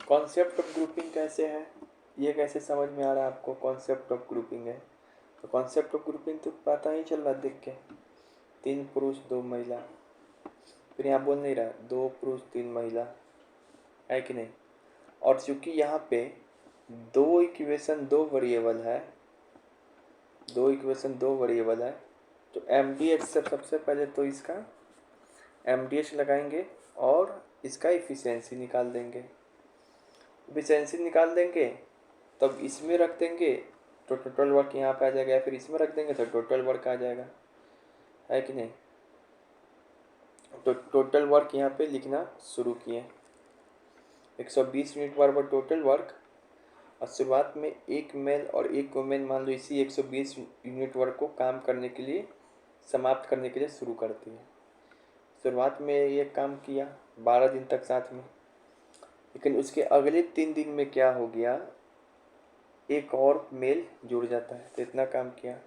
S1: कॉन्सेप्ट ऑफ ग्रुपिंग कैसे है, ये कैसे समझ में आ रहा है आपको, कॉन्सेप्ट ऑफ ग्रुपिंग है तो कॉन्सेप्ट ऑफ ग्रुपिंग तो पता ही चल रहा देख के, 3 पुरुष 2 महिला, फिर यहाँ बोल नहीं रहा 2 पुरुष 3 महिला, है कि नहीं। और चूंकि यहाँ पे 2 इक्वेशन 2 वेरिएबल है, 2 इक्वेशन 2 वेरिएबल है, तो एम डी एच से सबसे पहले तो इसका एम डी एच लगाएंगे और इसका इफिशियंसी निकाल देंगे। इफिशियंसी निकाल देंगे तब इसमें रख देंगे तो टोटल वर्क यहाँ पे आ जाएगा, या फिर इसमें रख देंगे तो टोटल वर्क आ जाएगा, है कि नहीं। तो टोटल वर्क यहाँ पे लिखना शुरू किए, 120 यूनिट बराबर टोटल वर्क, और शुरुआत में एक मेल और एक वुमेन मान लो इसी 120 यूनिट वर्क को काम करने के लिए समाप्त करने के लिए शुरू करती है। शुरुआत में ये काम किया 12 दिन तक साथ में, लेकिन उसके अगले 3 दिन में क्या हो गया, एक और मेल जुड़ जाता है, तो इतना काम किया।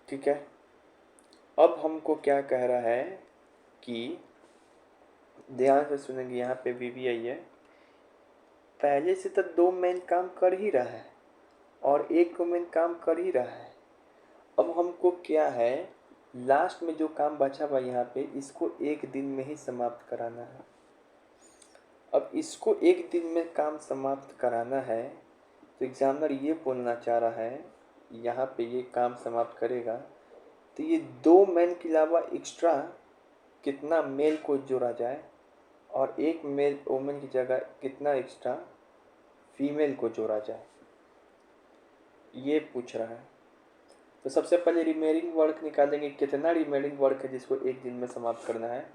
S1: ठीक है, अब हमको क्या कह रहा है कि ध्यान से सुनेंगे, यहाँ पे भी आई है, पहले से तो 2 मेल काम कर ही रहा है और एक वुमेन काम कर ही रहा है। अब हमको क्या है, लास्ट में जो काम बचा हुआ यहाँ पे इसको एक दिन में ही समाप्त कराना है। अब इसको एक दिन में काम समाप्त कराना है तो एग्जामिनर ये बोलना चाह रहा है, यहाँ पे ये काम समाप्त करेगा तो ये 2 मैन के अलावा एक्स्ट्रा कितना मेल को जोड़ा जाए और एक मेल वुमेन की जगह कितना एक्स्ट्रा फीमेल को जोड़ा जाए, ये पूछ रहा है। तो सबसे पहले रिमेनिंग वर्क निकालेंगे, कितना रिमेनिंग वर्क है जिसको एक दिन में समाप्त करना है।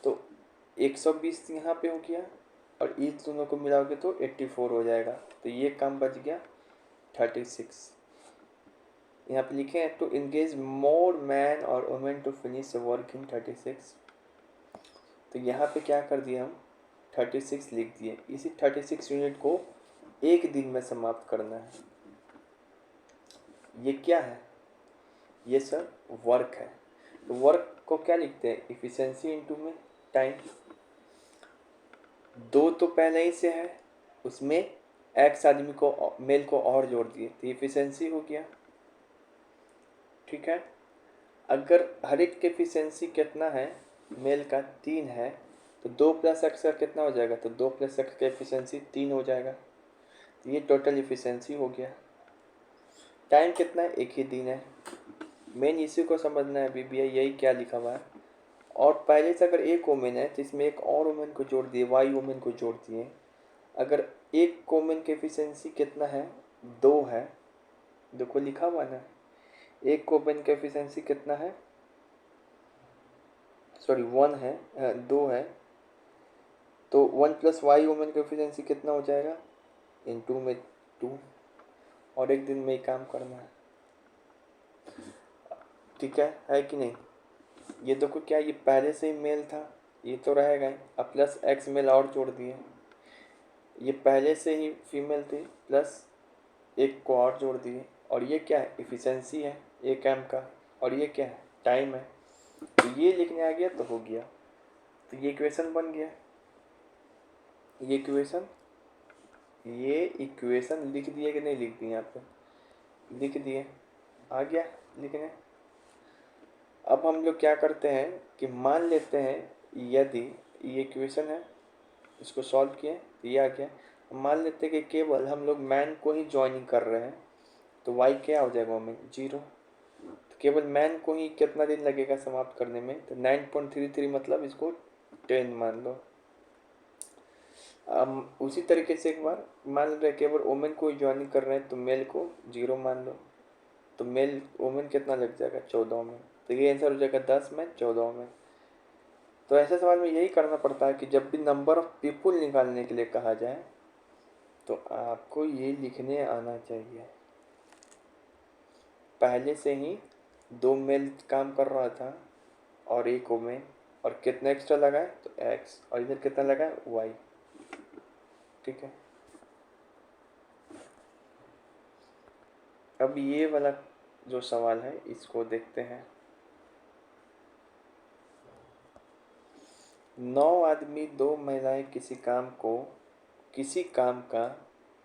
S1: तो 120 यहाँ पे हो गया और इस दोनों को मिलाओगे तो 84 हो जाएगा। तो ये काम बच गया 36। यहाँ पे लिखे हैं टू इंगेज मोर मैन और women to finish work in 36। तो यहाँ पे क्या कर दिए हम 36 लिख दिए। इसी 36 यूनिट को एक दिन में समाप्त करना है। ये क्या है? ये सर वर्क है। तो वर्क को क्या लिखते हैं? इफिशिएंसी इनटू में टाइम। 2 तो पहले ही से है, उसमें एक्स आदमी को मेल को और जोड़ दिए तो इफिशिएंसी हो गया। ठीक है। अगर हर एक की एफिशिएंसी कितना है? मेल का 3 है, तो 2 प्लस एक्स का कितना हो जाएगा? तो 2 प्लस एक्स का एफिशिएंसी 3 हो जाएगा। तो ये टोटल एफिशिएंसी हो गया। टाइम कितना है? एक ही दिन है। मेन इसी को समझना है अभी यही क्या लिखा हुआ है। और पहले से अगर एक वोमेन है तो इसमें एक और वोमेन को जोड़ दिए, वाई वोमेन को जोड़ दिए। अगर एक वोमेन की एफिशिएंसी कितना है? 2 है। देखो लिखा हुआ ना, एक वोमेन का एफिशिएंसी कितना है? सॉरी 1 है, 2 है। तो 1 प्लस वाई वोमेन का एफिशिएंसी कितना हो जाएगा? इन 2 में 2, और एक दिन में ही काम करना है। ठीक है कि नहीं? ये देखो क्या, ये पहले से ही मेल था, ये तो रहेगा ही। अब प्लस एक्स मेल और जोड़ दिए। ये पहले से ही फीमेल थी, प्लस एक को और जोड़ दिए। और ये क्या है? इफिशिएंसी है एक एम का। और ये क्या है? टाइम है। तो ये लिखने आ गया तो हो गया। तो ये इक्वेशन बन गया। ये इक्वेशन लिख दिए कि नहीं लिख दिए? यहाँ पे लिख दिए, आ गया लिखने। अब हम लोग क्या करते हैं कि मान लेते हैं यदि ये इक्वेशन है, इसको सॉल्व किए तो ये आ गया। मान लेते हैं कि केवल हम लोग मैन को ही ज्वाइनिंग कर रहे हैं, तो वाई क्या हो जाएगा हमें? 0। तो केवल मैन को ही कितना दिन लगेगा समाप्त करने में? तो 9.33, मतलब इसको 10 मान लो। अब उसी तरीके से एक बार मान रहे केवल वोमेन को ही ज्वाइनिंग कर रहे हैं, तो मेल को 0 मान लो। तो मेल वोमेन कितना लग जाएगा? 14 में। तो ये आंसर हो जाएगा 10 में 14 में। तो ऐसे सवाल में यही करना पड़ता है कि जब भी नंबर ऑफ पीपुल निकालने के लिए कहा जाए तो आपको ये लिखने आना चाहिए। पहले से ही 2 मेल काम कर रहा था और एक वोमेन, और कितना एक्स्ट्रा लगा है? तो एक्स, और इधर कितना लगा है? वाई। ठीक है। अब ये वाला जो सवाल है इसको देखते हैं। 9 आदमी 2 महिलाएं किसी काम का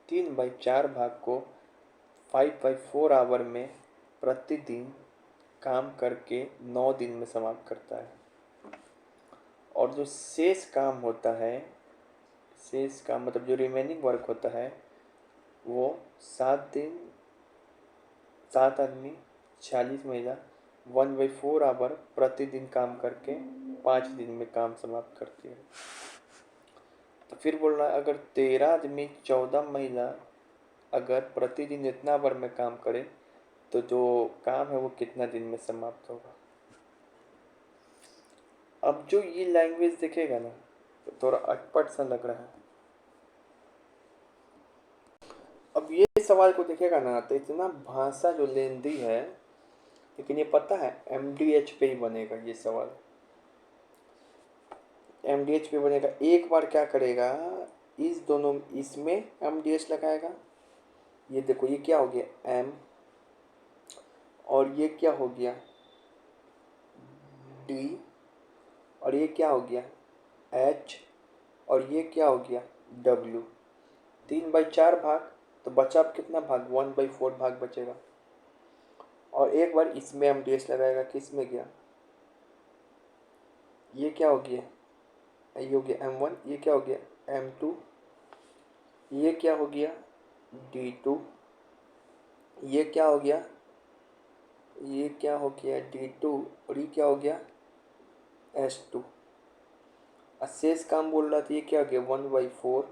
S1: 3/4 भाग को 5/4 आवर में प्रतिदिन काम करके 9 दिन में समाप्त करता है। और जो शेष काम होता है, शेष काम मतलब जो रिमेनिंग वर्क होता है, वो 7 आदमी 46 महिला 1/4 आवर प्रतिदिन काम करके 5 दिन में काम समाप्त करती है। तो फिर बोल रहा है अगर 13 आदमी 14 महिला अगर प्रतिदिन इतना आवर में काम करे तो जो काम है वो कितना दिन में समाप्त होगा। अब जो ये लैंग्वेज दिखेगा ना तो थोड़ा अटपट सा लग रहा है। अब ये सवाल को देखेगा ना तो इतना भाषा जो लेंदी है, लेकिन ये पता है MDH पे ही बनेगा ये सवाल। MDH पे बनेगा। एक बार क्या करेगा, इस दोनों इसमें MDH लगाएगा। ये देखो ये क्या हो गया M, और ये क्या हो गया D, और ये क्या हो गया H, और ये क्या हो गया W। 3/4 भाग, तो बचा अब कितना भाग? 1/4 भाग बचेगा। और एक बार इसमें MDH लगाएगा, किस में गया? ये क्या हो गया? ये हो गया M1, ये क्या हो गया M2, ये क्या हो गया D2, ये क्या हो गया D2, और ये क्या हो गया S2। शेष काम बोल रहा था, ये क्या हो गया 1/4।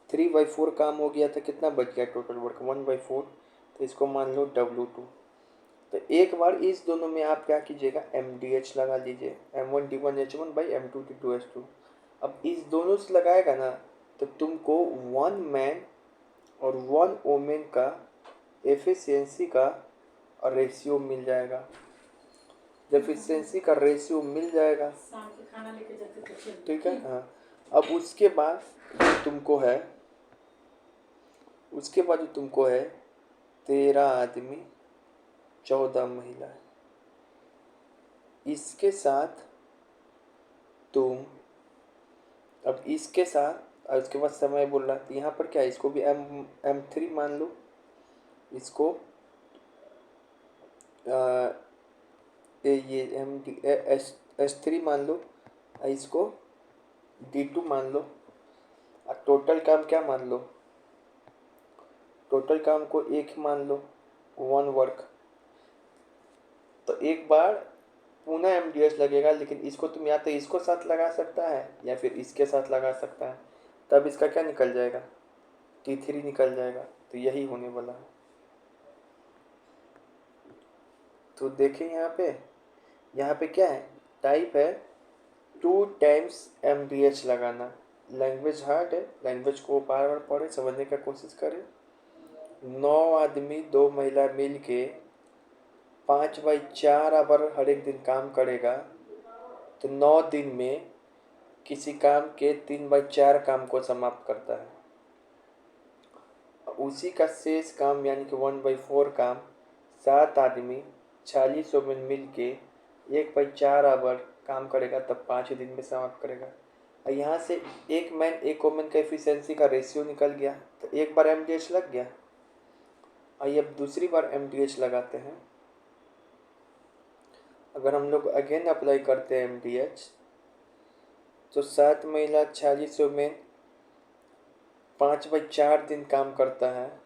S1: 3/4 काम हो गया था, कितना बच गया टोटल वर्क? 1/4। तो इसको मान लो W2। तो एक बार इस दोनों में आप क्या कीजिएगा, MDH लगा लीजिए, M1D1H1/M2D2H2। अब इस दोनों से लगाएगा ना तो तुमको 1 मैन और 1 वोमेन का एफिशिएंसी का रेशियो मिल जाएगा। जब एफिशिएंसी का रेशियो मिल जाएगा, ठीक है, हाँ। अब उसके बाद तुमको है 13 आदमी 14 महिला। इसके साथ तुम अब इसके साथ और उसके बाद समय बोल रहा है, यहाँ पर क्या है, इसको भी M3 मान लो, इसको ये S3 मान लो, इसको D2 मान लो। और टोटल काम क्या मान लो, टोटल काम को 1 मान लो, 1 वर्क। तो एक बार पुनः MDH लगेगा, लेकिन इसको तुम या तो इसको साथ लगा सकता है या फिर इसके साथ लगा सकता है, तब इसका क्या निकल जाएगा, T3 निकल जाएगा। तो यही होने वाला है। तो देखें यहाँ पे क्या है, टाइप है 2 टाइम्स MDH लगाना। लैंग्वेज हार्ड है, लैंग्वेज को बार बार पढ़े, समझने का कोशिश करें। 9 आदमी 2 महिला मिल के 5/4 आवर हर एक दिन काम करेगा, तो 9 दिन में किसी काम के 3/4 काम को समाप्त करता है। उसी का शेष काम यानी कि 1/4 काम 7 आदमी 46 में मिल के 1/4 आवर काम करेगा, तब 5 दिन में समाप्त करेगा। और यहाँ से एक मैन एक वोमेन का एफिशिएंसी का रेशियो निकल गया, तो एक बार MDH लग गया। आइए अब दूसरी बार MDH लगाते हैं। अगर हम लोग अगेन अप्लाई करते हैं MDH, तो 7 महिला 46 में 5/4 दिन काम करता है,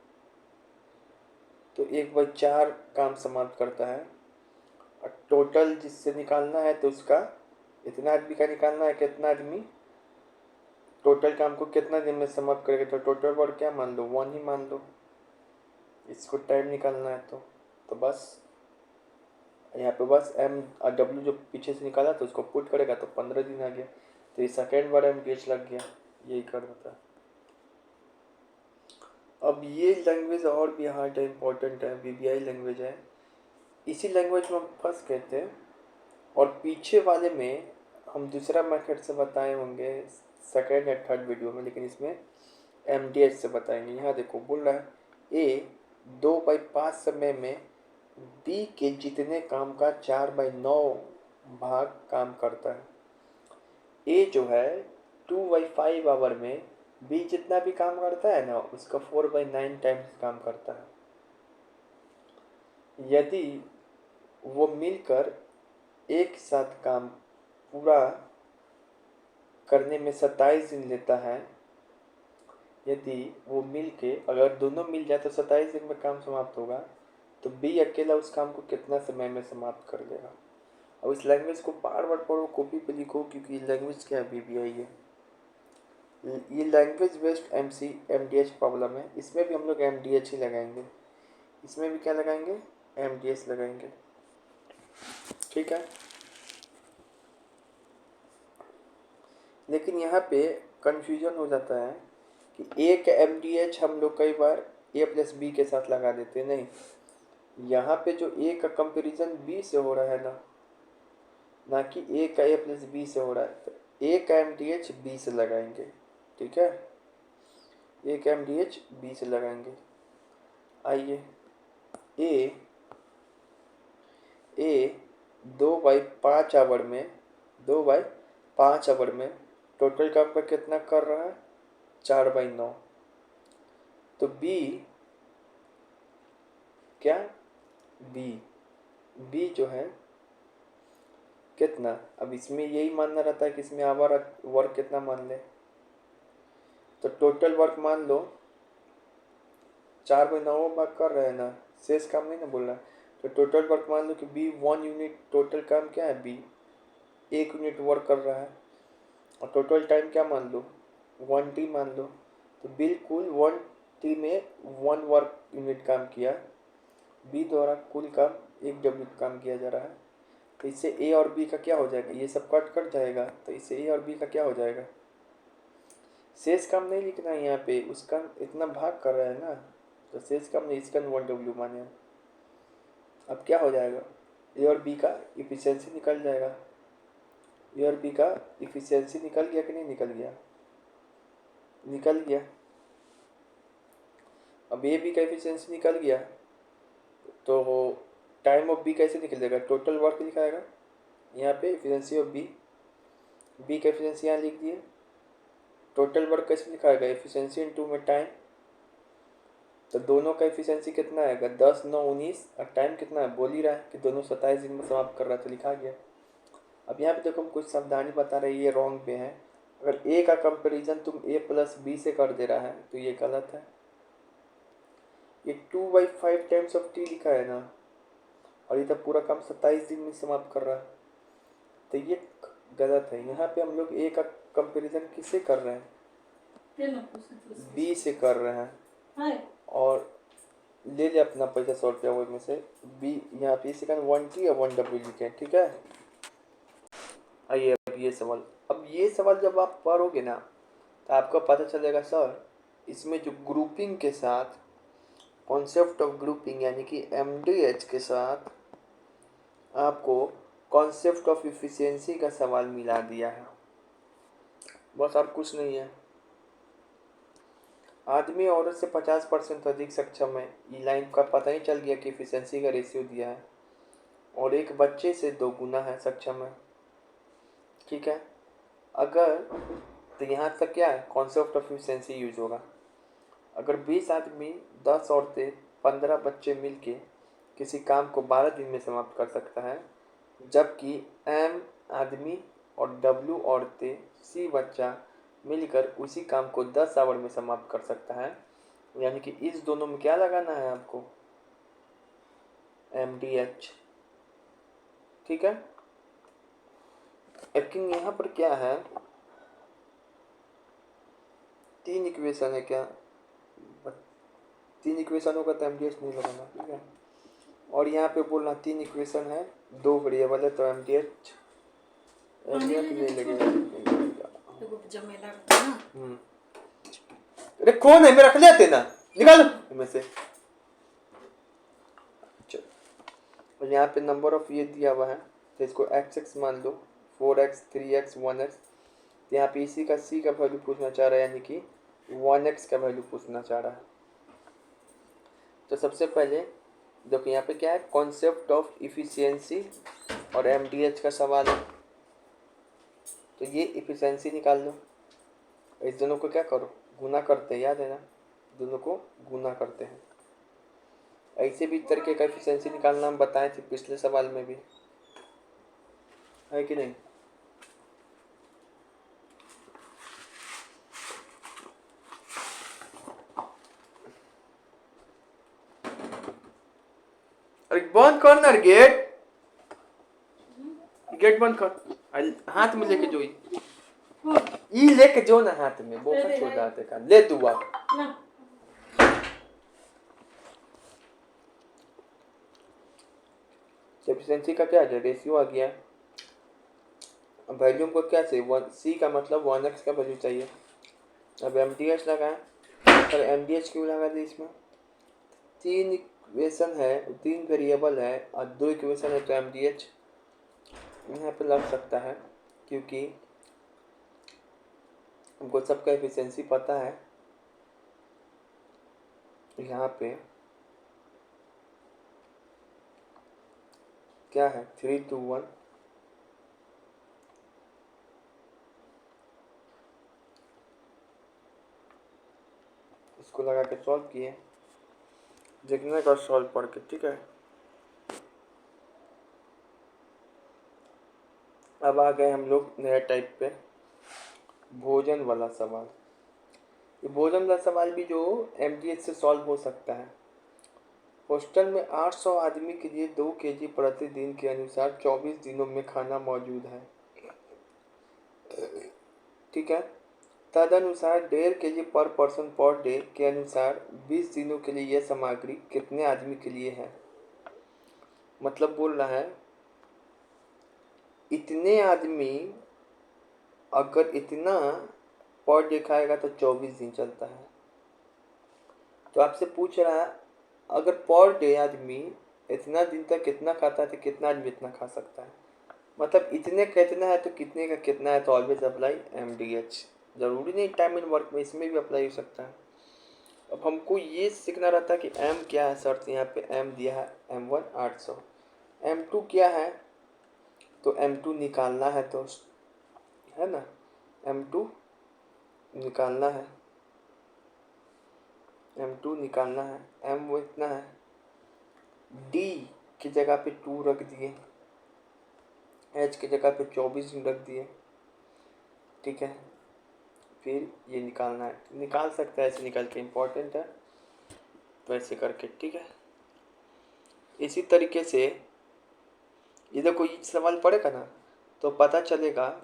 S1: तो 1/4 काम समाप्त करता है। और टोटल जिससे निकालना है तो उसका इतना आदमी का निकालना है, कितना आदमी टोटल काम को कितना दिन में समाप्त करेगा। तो टोटल वर्क क्या मान लो, 1 ही मान लो, इसको टाइम निकालना है। तो बस यहाँ पे बस MW जो पीछे से निकाला तो उसको पुट करेगा तो 15 दिन आ गया। तो ये सेकेंड बार MDH लग गया, यही कर देता है। अब ये लैंग्वेज और भी हार्ड है, इम्पोर्टेंट है, VBI लैंग्वेज है। इसी लैंग्वेज में हम फंस गए थे, और पीछे वाले में हम दूसरा मेथड से बताए होंगे सेकेंड या थर्ड वीडियो में, लेकिन इसमें MDH से बताएंगे। यहाँ देखो बोल रहा है A 2/5 समय में B के जितने काम का 4/9 भाग काम करता है। A जो है 2/5 आवर में B जितना भी काम करता है ना, उसका 4/9 टाइम्स काम करता है। यदि वो मिलकर एक साथ काम पूरा करने में 27 दिन लेता है, यदि वो मिल के अगर दोनों मिल जाए तो 27 दिन में काम समाप्त होगा, तो B अकेला उस काम को कितना समय में समाप्त कर लेगा। अब इस लैंग्वेज को बार बार पढ़ो, कॉपी पे लिखो, क्योंकि ये लैंग्वेज क्या है, VBI है। ये लैंग्वेज बेस्ड MDH प्रॉब्लम है। इसमें भी हम लोग MDH ही लगाएंगे, इसमें भी क्या लगाएंगे, MDH लगाएंगे, ठीक है। लेकिन यहाँ पे कंफ्यूजन हो जाता है कि A का MDH हम लोग कई बार A+B के साथ लगा देते हैं। नहीं, यहाँ पे जो A का कंपैरिजन B से हो रहा है ना कि A का A+B से हो रहा है, तो A का MDH B से लगाएंगे, ठीक है। A का MDH B से लगाएंगे। आइए A 2/5 आवर में 2/5 आवर में टोटल काम का कितना कर रहा है, 4/9। तो B क्या, B जो है कितना, अब इसमें यही मानना रहता है कि इसमें आवर वर्क कितना मान ले। तो टोटल वर्क मान लो 4/9 भाग कर रहे हैं ना, शेष काम नहीं ना बोल रहा है। तो टोटल वर्क मान लो कि B 1 यूनिट, टोटल काम क्या है, B 1 यूनिट वर्क कर रहा है। और टोटल टाइम क्या मान लो, 1T मान लो। तो बिल्कुल 1T में 1 वर्क यूनिट काम किया, B द्वारा कुल काम 1 W का काम किया जा रहा है। तो इससे ए और बी का क्या हो जाएगा, ये सब कट कट जाएगा, तो इससे ए और बी का क्या हो जाएगा, शेष काम नहीं लिखना है यहाँ पे, उसका इतना भाग कर रहा है ना, तो शेष काम नहीं, इसका 1W माने। अब क्या हो जाएगा, ए और बी का इफिशियंसी निकल जाएगा। ए और बी का इफिशियंसी निकल गया कि नहीं निकल गया, निकल गया। अब ए बी का इफिशियंसी निकल गया तो टाइम ऑफ बी कैसे निकलेगा, टोटल वर्क लिखाएगा यहाँ पे, एफिशिएंसी ऑफ बी, बी का एफिशिएंसी यहाँ लिख दिए। टोटल वर्क कैसे लिखाएगा, एफिशिएंसी इनटू में टाइम, तो दोनों का एफिशिएंसी कितना आएगा, 10, 9, 19, और टाइम कितना है, बोल ही रहा है कि दोनों 27 दिन में समाप्त कर रहा है, तो लिखा गया। अब यहाँ पे देखो हम कुछ सावधानी बता रहे हैं, ये रॉन्ग पे है। अगर ए का कंपेरिजन तुम ए प्लस बी से कर दे रहा है तो ये गलत है। ये 2/5 टाइम्स ऑफ टी लिखा है ना, और ये तो पूरा काम 27 दिन में समाप्त कर रहा है, तो ये गलत है। यहाँ पे हम लोग ए का कंपैरिजन किससे कर रहे हैं, बी से कर रहे हैं, और ले ले अपना पैसा 100 रुपया वो में से बी, यहाँ पे इसी का 1T और 1W लिखे, ठीक है। आइए अब ये सवाल, अब ये सवाल जब आप पढ़ोगे ना तो आपको पता चलेगा सर इसमें जो ग्रुपिंग के साथ, कॉन्सेप्ट ऑफ ग्रुपिंग यानी कि MDH के साथ आपको कॉन्सेप्ट ऑफ इफिशियंसी का सवाल मिला दिया है, बस और कुछ नहीं है। आदमी औरत से 50% अधिक सक्षम है, ये लाइन का पता ही चल गया कि इफिशियंसी का रेशियो दिया है, और एक बच्चे से 2 गुना है सक्षम है, ठीक है। अगर तो यहाँ तक क्या है, कॉन्सेप्ट ऑफ इफिशियंसी यूज होगा। अगर 20 आदमी, 10 औरतें, 15 बच्चे मिलके किसी काम को 12 दिन में समाप्त कर सकता है, जबकि M आदमी और W औरतें, C बच्चा मिलकर उसी काम को 10 आवर में समाप्त कर सकता है, यानी कि इस दोनों में क्या लगाना है आपको, MDH, ठीक है। लेकिन यहाँ पर क्या है, 3 इक्वेशन है क्या, 3 इक्वेशन होगा तो MDH नहीं लगाना, ठीक है। और यहाँ पे बोलना 3 इक्वेशन है, 2 वेरिएबल है, तो MDH नहीं लगेगा। अरे कौन है, मैं रख लेते ना, निकालो इनमें से। और यहाँ पे नंबर ऑफ ये दिया हुआ है, तो इसको x मान लो, 4x, 3x, 1x। तो यहाँ पे इसी का c का वैल्यू पूछना चाह रहा है, यानी कि 1x का वैल्यू पूछना चाह रहा है। तो सबसे पहले देखो यहाँ पे क्या है, कॉन्सेप्ट ऑफ इफिशियंसी और MDH का सवाल है, तो ये इफिशियंसी निकाल लो। इस दोनों को क्या करो, गुना करते हैं, याद है ना, दोनों को गुना करते हैं। ऐसे भी तरीके का एफिशिएंसी निकालना हम बताए थे पिछले सवाल में भी, है कि नहीं। अरे बंद कर ना गेट, गेट बंद कर, हाथ में लेके जो ई लेके जो ना हाथ में वो का छोड़ जाते का, ले दुआ एफिशिएंसी का क्या है, रेशियो आ गया। अब वैल्यू को क्या चाहिए, c का मतलब 1x का वैल्यू चाहिए। अब MDH लगाएं, पर MDH क्यों लगा दी, इसमें 3 इक्वेशन है, 3 वेरिएबल है और 2 इक्वेशन है, तो MDH यहाँ पे लग सकता है, क्योंकि हमको सबका एफिशिएंसी पता है। यहाँ पे क्या है, 3 to 1, इसको लगा के सॉल्व किए, देखने का सॉल्व पढ़ के, ठीक है। अब आ गए हम लोग नया टाइप पे, भोजन वाला सवाल। ये भोजन वाला सवाल भी जो MDH से सॉल्व हो सकता है। हॉस्टल में 800 आदमी के लिए 2 kg प्रतिदिन के अनुसार 24 दिनों में खाना मौजूद है, ठीक है। तदनुसार 1.5 kg पर पर्सन पर डे के अनुसार 20 दिनों के लिए यह सामग्री कितने आदमी के लिए है। मतलब बोल रहा है इतने आदमी अगर इतना पर डे खाएगा तो 24 दिन चलता है। तो आपसे पूछ रहा है अगर पर डे आदमी इतना दिन तक कितना खाता है तो कितना आदमी इतना खा सकता है। मतलब इतने कितना है तो कितने का कितना है, तो ऑलवेज अप्लाई MDH। ज़रूरी नहीं टाइम इन वर्क में, इसमें भी अप्लाई हो सकता है। अब हमको ये सीखना रहता है कि M क्या है। शर्त यहाँ पे M दिया है M1 800, M2 क्या है, तो M2 निकालना है दोस्त, है ना। M2 निकालना है, M2 निकालना है। M वो इतना है, D की जगह पे 2 रख दिए, H की जगह पे 24 रख दिए, ठीक है। फिर ये निकालना है, निकाल सकता है ऐसे निकाल के, इम्पोर्टेंट है तो ऐसे करके, ठीक है। इसी तरीके से ये देखो ये सवाल पड़ेगा ना तो पता चलेगा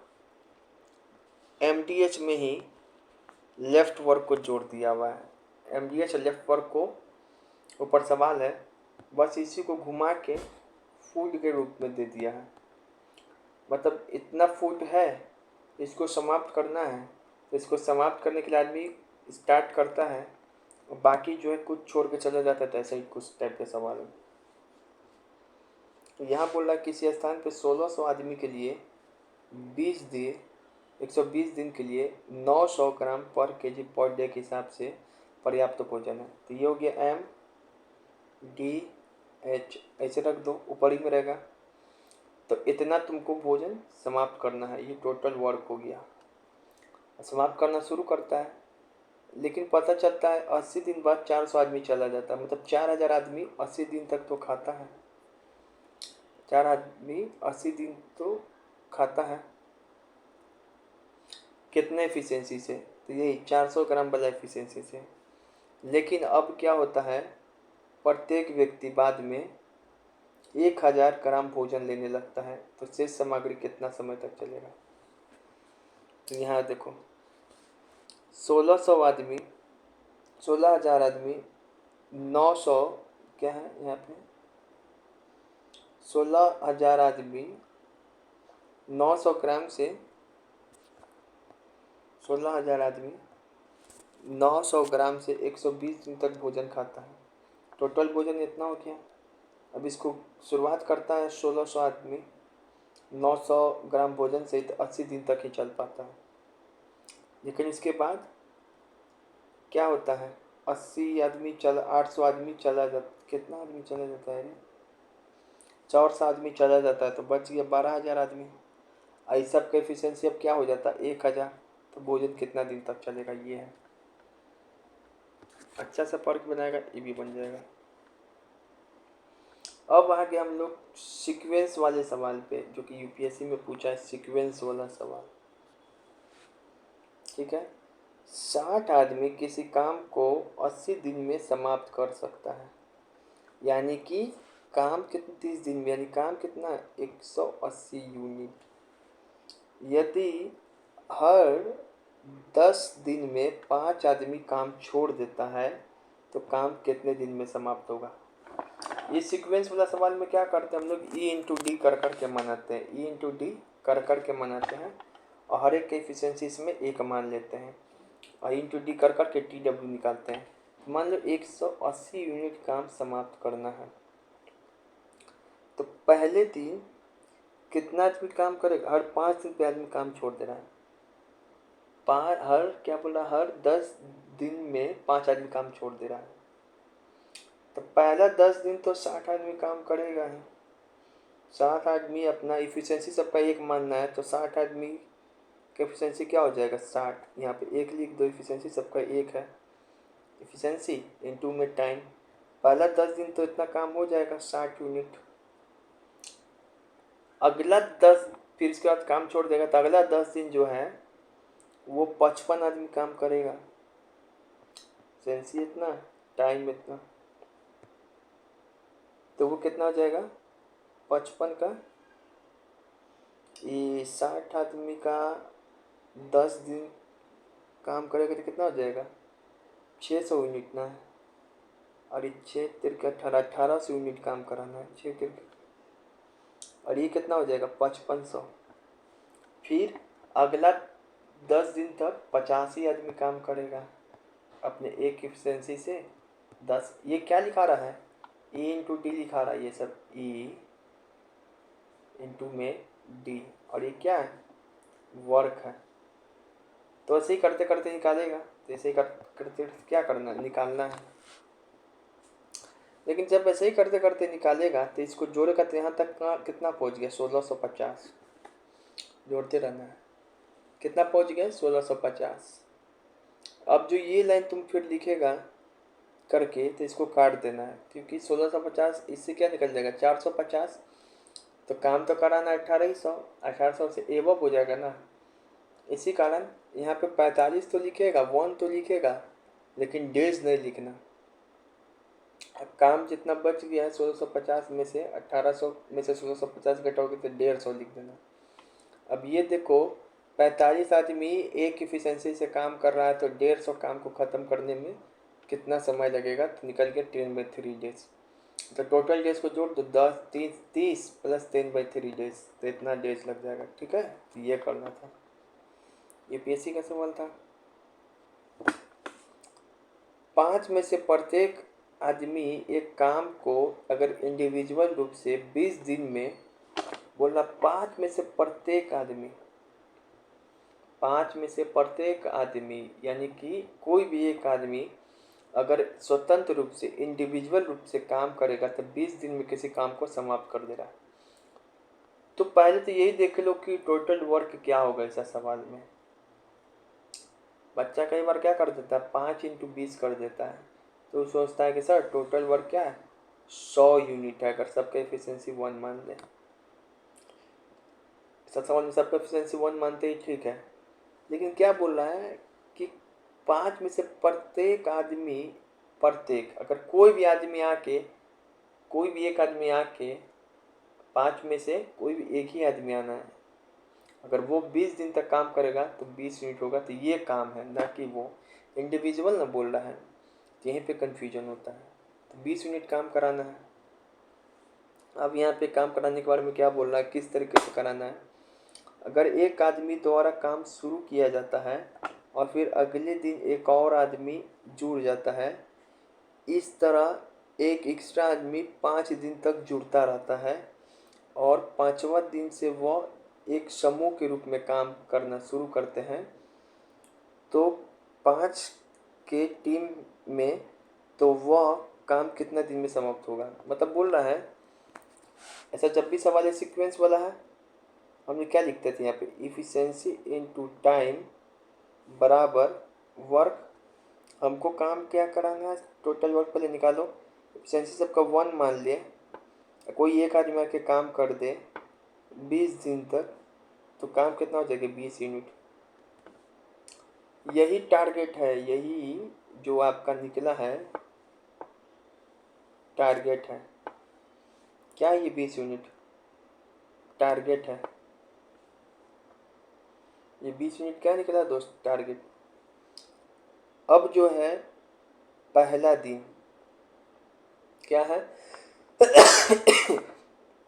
S1: MDH में ही लेफ्ट वर्क को जोड़ दिया हुआ है। MDH लेफ्ट वर्क को ऊपर सवाल है, बस इसी को घुमा के फूड के रूप में दे दिया है। मतलब इतना फूड है, इसको समाप्त करना है, तो इसको समाप्त करने के लिए आदमी स्टार्ट करता है और बाकी जो है कुछ छोड़ के चला जाता है। तो ऐसा ही कुछ टाइप का सवाल है। तो यहाँ बोल रहा है किसी स्थान पे 1600 आदमी के लिए 20 दिन 120 दिन के लिए 900 ग्राम पर केजी पर डे के हिसाब से पर्याप्त भोजन है। तो ये हो गया MDH, ऐसे रख दो, ऊपर ही में रहेगा। तो इतना तुमको भोजन समाप्त करना है, ये टोटल वर्क हो गया। समाप्त करना शुरू करता है, लेकिन पता चलता है 80 दिन बाद 400 आदमी चला जाता है। मतलब 4000 आदमी 80 दिन तक तो खाता है, 4 आदमी 80 दिन तो खाता है। कितने एफिशिएंसी से, तो यही 400 ग्राम वाला एफिशिएंसी से। लेकिन अब क्या होता है, प्रत्येक व्यक्ति बाद में 1000 ग्राम भोजन लेने लगता है। तो शेष सामग्री कितना समय तक चलेगा। तो यहाँ देखो 1600 आदमी 16000 आदमी 900 क्या है यहाँ पे 16000 आदमी 900 ग्राम से 16000 आदमी 900 ग्राम से 120 दिन तक भोजन खाता है। टोटल भोजन इतना हो गया। अब इसको शुरुआत करता है 1600 आदमी 900 ग्राम भोजन से 80 दिन तक ही चल पाता है। लेकिन इसके बाद क्या होता है, 80 आदमी चल 800 आदमी चला जाता, कितना आदमी चला जाता है, 400 आदमी चला जाता है, तो बच गया 12000 आदमी। इस सब का एफिशिएंसी अब क्या हो जाता है 1000। तो भोजन कितना दिन तक चलेगा, ये है। अच्छा सा पर्क बनाएगा, ये भी बन जाएगा। अब आगे हम लोग सीक्वेंस वाले सवाल पे, जो कि यूपीएससी में पूछा है, सीक्वेंस वाला सवाल, ठीक है। 60 आदमी किसी काम को 80 दिन में समाप्त कर सकता है, यानी कि काम कितने 30 दिन में, यानी काम कितना 180 यूनिट। यदि हर 10 दिन में 5 आदमी काम छोड़ देता है तो काम कितने दिन में समाप्त होगा। ये सीक्वेंस वाला सवाल में क्या करते हैं हम लोग, E/D कर करके मनाते हैं, E/D कर करके मनाते हैं और हर एक के एफिशिएंसी इसमें एक मान लेते हैं और E/D कर करके TW निकालते हैं। मान लो 180 यूनिट काम समाप्त करना है, तो पहले दिन कितना आदमी काम करेगा, हर 5 दिन पे आदमी काम छोड़ दे रहा है। हर क्या बोला, हर 10 दिन में 5 आदमी काम छोड़ दे रहा है। तो पहला 10 दिन तो 60 आदमी काम करेगा ही। 60 आदमी अपना इफिशियंसी सबका एक मानना है, तो 60 आदमी का इफिशियंसी क्या हो जाएगा 60, यहाँ पे एक लिख दो, इफिशियंसी सबका एक है, इफिशियंसी इनटू में टाइम। पहला 10 दिन तो इतना काम हो जाएगा 60 यूनिट। अगला 10 फिर इसके बाद काम छोड़ देगा, तो अगला 10 दिन जो है वो 55 आदमी काम करेगा, इफिशियंसी इतना, टाइम इतना, तो वो कितना हो जाएगा 55 का, ये 60 आदमी का 10 दिन काम करेगा तो कितना हो जाएगा 600 यूनिट ना है, और ये 6 तिरके 18 1800 यूनिट काम कराना है, 6 तिरके और ये कितना हो जाएगा 5500। फिर अगला 10 दिन तक 85 आदमी काम करेगा अपने एक एफिशिएंसी से 10। ये क्या लिखा रहा है, ई इंटू डी लिखा रहा है, ये सब ई इंटू में डी, और ये क्या है वर्क है। तो ऐसे ही करते करते निकालेगा, तो ऐसे ही करते क्या करना है निकालना है। लेकिन जब ऐसे ही करते करते निकालेगा तो इसको जोड़ेगा तो यहाँ तक कितना पहुँच गया 1650, जोड़ते रहना है। कितना पहुँच गया 1650। अब जो ये लाइन तुम फिर लिखेगा करके तो इसको काट देना है, क्योंकि 1650 इससे क्या निकल जाएगा 450। तो काम तो कराना 1800, 1800 से एवब हो जाएगा ना। इसी कारण यहाँ पे 45 तो लिखेगा, 1 तो लिखेगा, लेकिन डेज नहीं लिखना। अब काम जितना बच गया है 1650 में से 1800 में से 1650 घटाओगे तो 150 लिख देना। अब ये देखो 45 आदमी एक एफिशिएंसी से काम कर रहा है, तो 150 काम को ख़त्म करने में कितना समय लगेगा, तो निकल गया 10/3 डेज। तो टोटल डेज को जोड़ दो 30 प्लस 10/3 डेज, तो इतना डेज लग जाएगा। ठीक है, तो ये करना था, ये पीएससी का सवाल था। 5 में से प्रत्येक आदमी एक काम को अगर इंडिविजुअल रूप से 20 दिन में, बोला 5 में से प्रत्येक आदमी, 5 में से प्रत्येक आदमी यानी कि कोई भी एक आदमी अगर स्वतंत्र रूप से इंडिविजुअल रूप से काम करेगा तो 20 दिन में किसी काम को समाप्त कर देगा। तो पहले तो यही देख लो कि टोटल वर्क क्या होगा ऐसा सवाल में। बच्चा कई बार क्या कर देता है 5 × 20 कर देता है, तो सोचता है कि सर टोटल वर्क क्या है 100 यूनिट है, अगर सबका एफिशिएंसी 1 मान लें। सब सवाल में सबका एफिशिएंसी 1 मानते ही ठीक है, लेकिन क्या बोल रहा है कि 5 में से प्रत्येक आदमी, प्रत्येक अगर कोई भी आदमी आके, कोई भी एक आदमी आके 5 में से कोई भी एक ही आदमी आना है, अगर वो 20 दिन तक काम करेगा तो 20 यूनिट होगा। तो ये काम है, ना कि वो इंडिविजुअल ना बोल रहा है, यहीं पे कंफ्यूजन होता है। तो 20 यूनिट काम कराना है। अब यहाँ पे काम कराने के बारे में क्या बोल रहा है, किस तरीके से कराना है। अगर एक आदमी द्वारा काम शुरू किया जाता है और फिर अगले दिन एक और आदमी जुड़ जाता है, इस तरह एक एक्स्ट्रा आदमी 5 दिन तक जुड़ता रहता है और 5वां दिन से वह एक समूह के रूप में काम करना शुरू करते हैं, तो 5 के टीम में तो वह काम कितना दिन में समाप्त होगा। मतलब बोल रहा है ऐसा जब भी सवाल है सीक्वेंस वाला है, हमने क्या लिखते थे यहाँ पे इफिशिएंसी इनटू टाइम बराबर वर्क। हमको काम क्या कराना है, टोटल वर्क पहले निकालो। एफिशिएंसी सबका 1 मान लिए, कोई एक आदमी आके काम कर दे 20 दिन तक, तो काम कितना हो जाएगा 20 यूनिट। यही टारगेट है, यही जो आपका निकला है टारगेट है। क्या ये 20 यूनिट टारगेट है, ये 20 यूनिट क्या निकला दोस्त टारगेट। अब जो है पहला दिन क्या है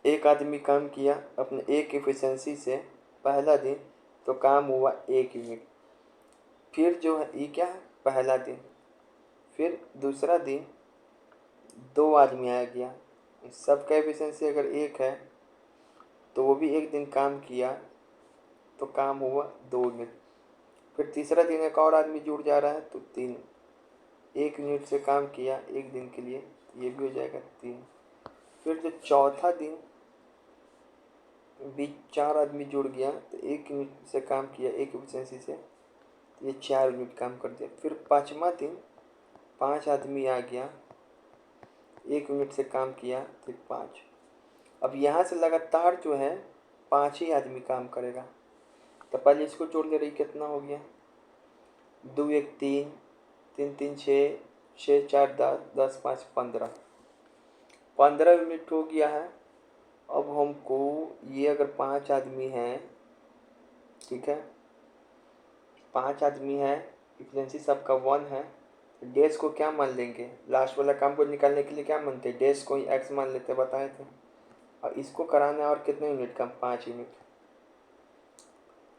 S1: एक आदमी काम किया अपने एक एफिशिएंसी से पहला दिन, तो काम हुआ 1 यूनिट। फिर जो है ये क्या है पहला दिन, फिर दूसरा दिन 2 आदमी आ गया, सबका एफिशिएंसी अगर 1 है तो वो भी 1 दिन काम किया तो काम हुआ 2 यूनिट। फिर तीसरा दिन एक और आदमी जुड़ जा रहा है तो 3, 1 यूनिट से काम किया 1 दिन के लिए, ये भी हो जाएगा 3। फिर जो चौथा दिन भी 4 आदमी जुड़ गया तो 1 यूनिट से काम किया एक एफिशिएंसी से, तो ये 4 यूनिट काम कर दिया। फिर 5वां दिन 5 आदमी आ गया 1 यूनिट से काम किया तो 5। अब यहाँ से लगातार जो है 5 ही आदमी काम करेगा, तो पहले इसको जोड़ ले रही कितना हो गया 2 1 3 3 3 6 6 4 10 10 5 15 यूनिट हो गया है। अब हमको ये अगर 5 आदमी हैं, ठीक है 5 आदमी हैं, एफिशिएंसी सबका 1 है, डेज को क्या मान लेंगे, लास्ट वाला काम को निकालने के लिए क्या मानते हैं डेज को ही एक्स मान लेते बताए थे। और इसको कराना है और कितने यूनिट का, 5 यूनिट।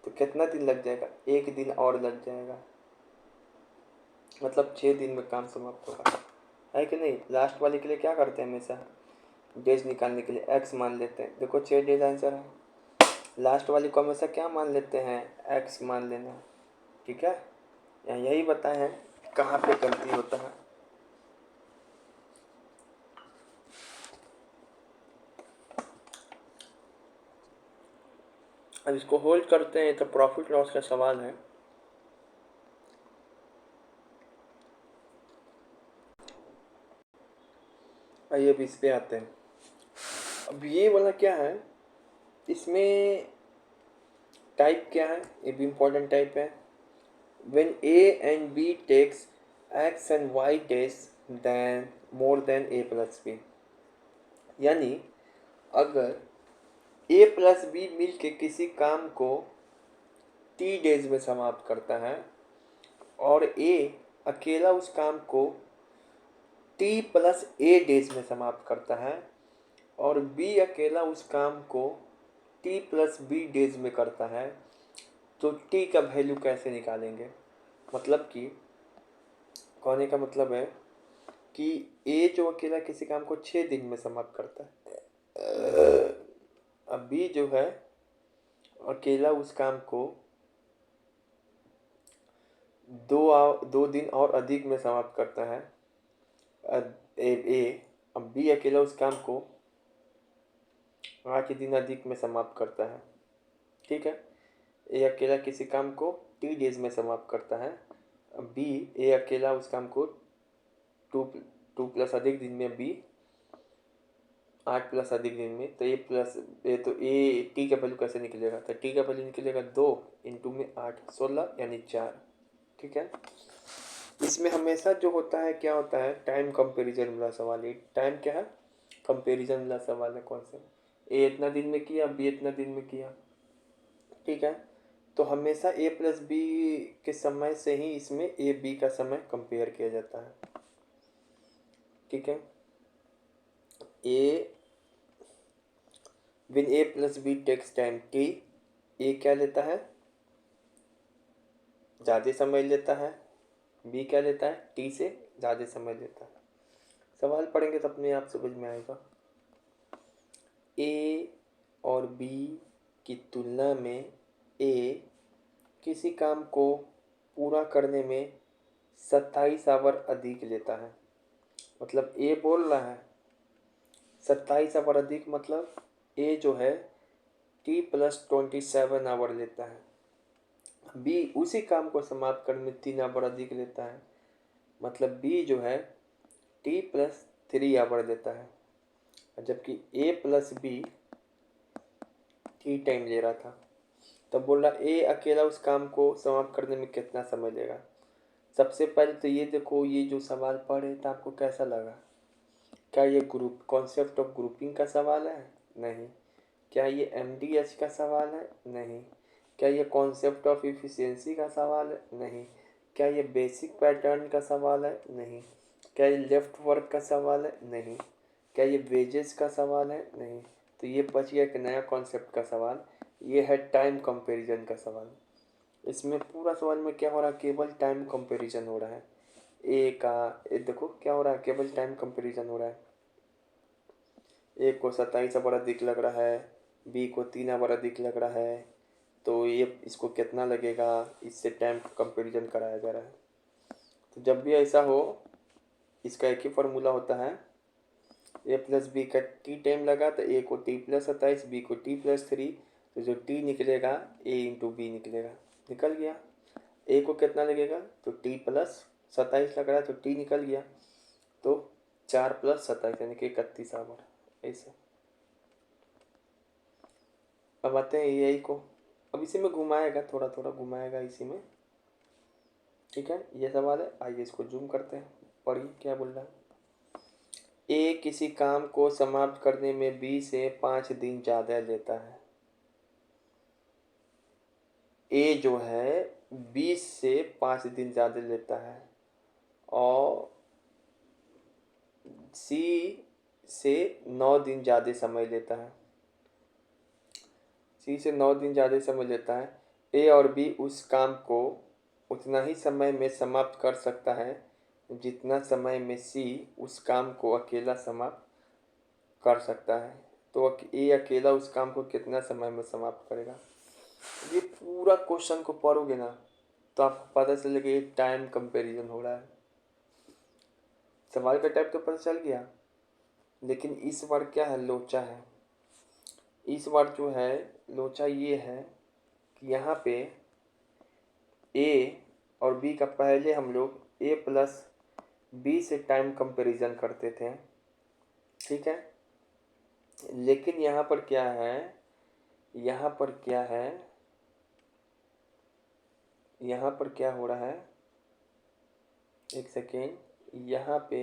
S1: तो कितना दिन लग जाएगा, 1 दिन और लग जाएगा, मतलब 6 दिन में काम समाप्त होगा, है कि नहीं। लास्ट वाले के लिए क्या करते हैं हमेशा, डेज निकालने के लिए एक्स मान लेते हैं। देखो 6 डेज आंसर है। लास्ट वाले को हमेशा क्या मान लेते हैं, एक्स मान लेना। ठीक है, यहाँ यही बताए हैं कहाँ पे गलती होता है। अब इसको होल्ड करते हैं, तो प्रॉफिट लॉस का सवाल है। आइए अब इस पे आते हैं। अब ये वाला क्या है, इसमें टाइप क्या है, ये भी इम्पोर्टेंट टाइप है। when a and b takes x and y days then more than a plus b, यानी अगर a प्लस बी मिल के किसी काम को t डेज में समाप्त करता है और a अकेला उस काम को t प्लस a डेज में समाप्त करता है और b अकेला उस काम को t प्लस b डेज में करता है, तो t का वैल्यू कैसे निकालेंगे। मतलब कि कहने का मतलब है कि ए जो अकेला किसी काम को 6 दिन में समाप्त करता है, अब बी जो है अकेला उस काम को 2 दिन और अधिक में समाप्त करता है। अब बी अकेला उस काम को 8 दिन अधिक में समाप्त करता है। ठीक है, ए अकेला किसी काम को टी डेज में समाप्त करता है। बी ए अकेला उस काम को टू प्लस अधिक दिन में, बी 8 प्लस अधिक दिन में। तो ए टी का वैल्यू कैसे निकलेगा, तो टी का वैल्यू निकलेगा 2 इंटू में 8 16 यानी 4। ठीक है, इसमें हमेशा जो होता है क्या होता है, टाइम कंपैरिजन वाला सवाल है। टाइम क्या है, कंपैरिजन वाला सवाल है। कौन सा, ए इतना दिन में किया, बी इतना दिन में किया। ठीक है, तो हमेशा ए प्लस बी के समय से ही इसमें ए बी का समय कंपेयर किया जाता है। ठीक है, A when A plus B takes time T, A क्या लेता है, ज़्यादा समय लेता है, बी क्या लेता है, टी से ज़्यादा समय लेता है। सवाल पढ़ेंगे तो अपने आप समझ में आएगा। ए और बी की तुलना में ए किसी काम को पूरा करने में 27 आवर अधिक लेता है। मतलब ए बोल रहा है 27 आवर अधिक, मतलब ए जो है टी प्लस 27 आवर लेता है। बी उसी काम को समाप्त करने में 3 आवर अधिक लेता है, मतलब बी जो है टी प्लस 3 आवर लेता है। जबकि ए प्लस बी टी टाइम ले रहा था। तब बोल रहा ए अकेला उस काम को समाप्त करने में कितना समय लेगा। सबसे पहले तो ये देखो, ये जो सवाल पढ़े तो आपको कैसा लगा। क्या ये ग्रुप कॉन्सेप्ट ऑफ ग्रुपिंग का सवाल है, नहीं। क्या ये एमडीएच का सवाल है, नहीं। क्या ये कॉन्सेप्ट ऑफ इफिशिएंसी का सवाल है, नहीं। क्या ये बेसिक पैटर्न का सवाल है, नहीं। क्या ये लेफ्ट वर्क का सवाल है, नहीं। क्या ये वेजेस का सवाल है, नहीं। तो ये बच गया एक नया कॉन्सेप्ट का सवाल, ये है टाइम कंपैरिजन का सवाल। इसमें पूरा सवाल में क्या हो रहा है, केवल टाइम कंपैरिजन हो रहा है। देखो क्या हो रहा है, केवल टाइम कंपैरिजन हो रहा है। ए को 27 आवर अधिक लग रहा है, बी को 3 आवर अधिक लग रहा है, तो ये इसको कितना लगेगा, इससे टाइम कंपैरिजन कराया जा रहा है। तो जब भी ऐसा हो, इसका एक ही फार्मूला होता है, ए प्लस बी का टी टाइम लगा तो ए को टी प्लस 27, बी को टी प्लस 3, तो जो टी निकलेगा ए इंटू बी निकलेगा, निकल गया। ए को कितना लगेगा, तो टी प्लस 27 लग रहा है तो टी निकल गया, तो 4 प्लस 27 यानी कि 31 आवर। ऐसे अब आते हैं ए आई को। अब इसी में घुमाएगा, थोड़ा थोड़ा घुमाएगा इसी में। ठीक है, ये सवाल है, आइए इसको जूम करते हैं, पढ़िए क्या बोल रहा है। ए किसी काम को समाप्त करने में बी से 5 दिन ज़्यादा लेता है। ए जो है 20 से 5 दिन ज़्यादा लेता है और सी से 9 दिन ज़्यादा समय लेता है। सी से 9 दिन ज़्यादा समय लेता है। ए और बी उस काम को उतना ही समय में समाप्त कर सकता है जितना समय में सी उस काम को अकेला समाप्त कर सकता है। तो ए अकेला उस काम को कितना समय में समाप्त करेगा। ये पूरा क्वेश्चन को पढ़ोगे ना तो आपको पता चलेगा ये टाइम कंपैरिजन हो रहा है। सवाल का टाइप तो पता चल गया, लेकिन इस बार क्या है, लोचा है। इस बार जो है लोचा ये है कि यहाँ पे ए और बी का पहले हम लोग ए प्लस बी से टाइम कंपैरिजन करते थे, ठीक है। लेकिन यहाँ पर क्या है, यहाँ पर क्या है, यहाँ पर क्या हो रहा है, एक सेकेंड, यहाँ पे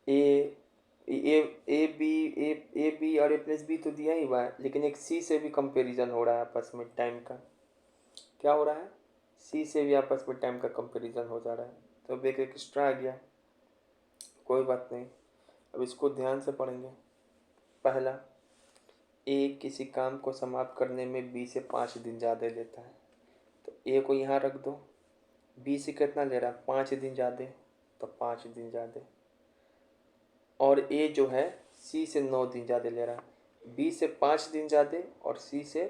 S1: ए ए ए बी ए बी और ए प्लस बी तो दिया ही हुआ है, लेकिन एक सी से भी कंपैरिजन हो रहा है आपस में टाइम का। क्या हो रहा है, सी से भी आपस में टाइम का कंपैरिजन हो जा रहा है। तो अब एक एक्स्ट्रा आ गया, कोई बात नहीं, अब इसको ध्यान से पढ़ेंगे। पहला, ए किसी काम को समाप्त करने में बी से 5 दिन ज़्यादा लेता है, तो ए को यहाँ रख दो। बी से कितना ले रहा है, 5 दिन ज़्यादा, तो 5 दिन ज़्यादा। और ए जो है सी से 9 दिन ज़्यादा ले रहा है। बी से 5 दिन ज़्यादा और सी से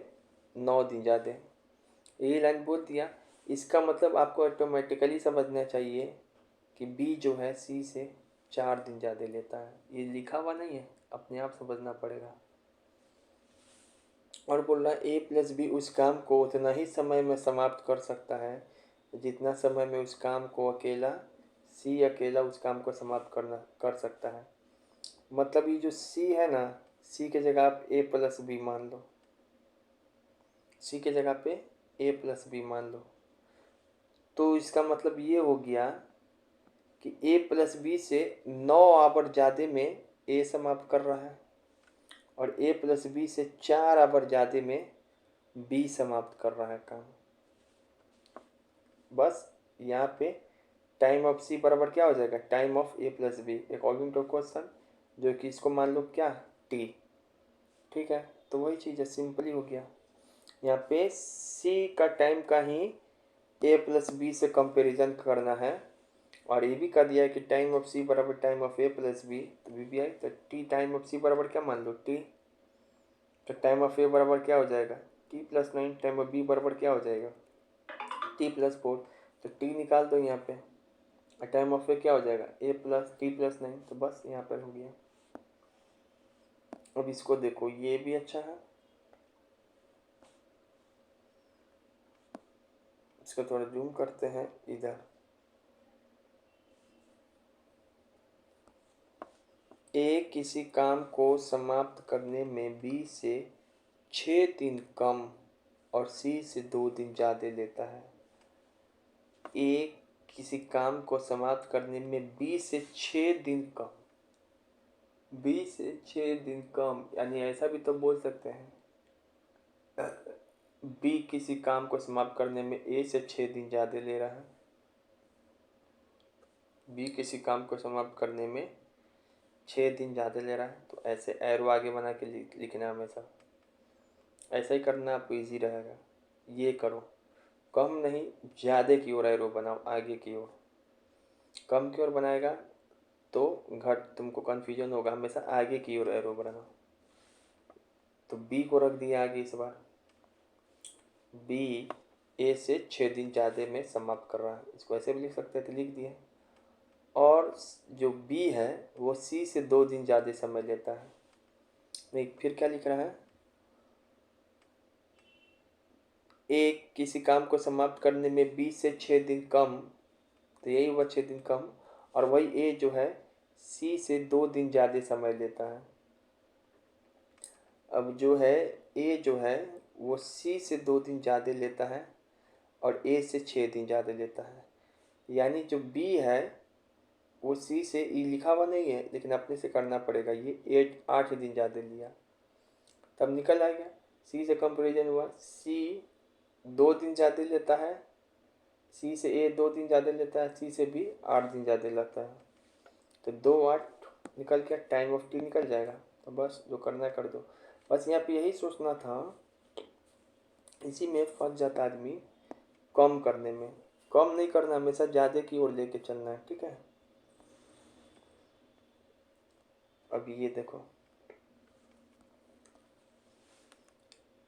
S1: 9 दिन ज़्यादा। यही लाइन बोल दिया। इसका मतलब आपको ऑटोमेटिकली समझना चाहिए कि बी जो है सी से 4 दिन ज़्यादा लेता है। ये लिखा हुआ नहीं है, अपने आप समझना पड़ेगा। और बोल रहा है ए प्लस बी उस काम को उतना ही समय में समाप्त कर सकता है जितना समय में उस काम को सी अकेला उस काम को समाप्त कर सकता है। मतलब ये जो सी है ना, सी के जगह आप ए प्लस बी मान लो, सी के जगह पे ए प्लस बी मान लो। तो इसका मतलब ये हो गया कि ए प्लस बी से 9 आवर ज़्यादा में ए समाप्त कर रहा है और ए प्लस बी से 4 आवर ज़्यादा में बी समाप्त कर रहा है काम। बस यहाँ पे टाइम ऑफ सी बराबर क्या हो जाएगा, time of A plus B, according to question, जो कि इसको मान लो क्या, टी, ठीक है। तो वही चीज़ है, सिंपली हो गया। यहाँ पे सी का टाइम का ही ए प्लस बी से कंपेरिजन करना है, और ये भी कर दिया है कि टाइम ऑफ सी बराबर time of A plus B, तो बी आई, तो टी टाइम ऑफ सी बराबर क्या मान लो, टी। तो टाइम ऑफ ए बराबर क्या हो जाएगा, T+9। टाइम ऑफ बी बराबर क्या हो जाएगा, T+4। तो टी निकाल दो यहाँ पे, और टाइम ऑफ ए क्या हो जाएगा, ए प्लस T+9। तो बस यहाँ पर हो गया। अब इसको देखो, ये भी अच्छा है, इसको थोड़ा जूम करते हैं इधर। ए किसी काम को समाप्त करने में बी से 6 दिन कम और सी से 2 दिन ज़्यादा लेता है। ए किसी काम को समाप्त करने में बी से 6 दिन कम, बी से 6 दिन कम, यानी ऐसा भी तो बोल सकते हैं, बी किसी काम को समाप्त करने में ए से 6 दिन ज़्यादा ले रहा है। बी किसी काम को समाप्त करने में 6 दिन ज़्यादा ले रहा है, तो ऐसे एरो आगे बना के लिखना हमेशा, ऐसा ही करना, आपको ईजी रहेगा। ये करो, कम नहीं ज़्यादा की ओर एरो बनाओ, आगे की ओर। कम की ओर बनाएगा तो तुमको कन्फ्यूजन होगा, हमेशा आगे की ओर एरो बनाओ। तो बी को रख दिया आगे इस बार, बी ए से 6 दिन ज़्यादा में समाप्त कर रहा है, इसको ऐसे भी लिख सकते थे, लिख दिए। और जो बी है वो सी से 2 दिन ज़्यादा समय लेता है। नहीं, फिर क्या लिख रहा है, ए किसी काम को समाप्त करने में बी से 6 दिन कम, तो यही हुआ 6 दिन कम, और वही ए जो है सी से 2 दिन ज़्यादा समय लेता है। अब जो है ए जो है वो सी से 2 दिन ज़्यादा लेता है और ए से 6 दिन ज़्यादा लेता है। यानी जो बी है वो सी से, ई लिखा हुआ नहीं है लेकिन अपने से करना पड़ेगा, ये 8 दिन ज़्यादा लिया, तब निकल आएगा। सी से कंपेरिजन हुआ, सी 2 दिन ज़्यादा लेता है, सी से ए 2 दिन ज़्यादा लेता है, सी से भी 8 दिन ज़्यादा लेता है। तो 2 8 निकल के टाइम ऑफ टी निकल जाएगा। तो बस जो करना है कर दो। बस यहाँ पे यही सोचना था, इसी में फंस जाता आदमी, कम करने में। कम नहीं करना, हमेशा ज़्यादा की ओर लेके चलना है, ठीक है। अब ये देखो,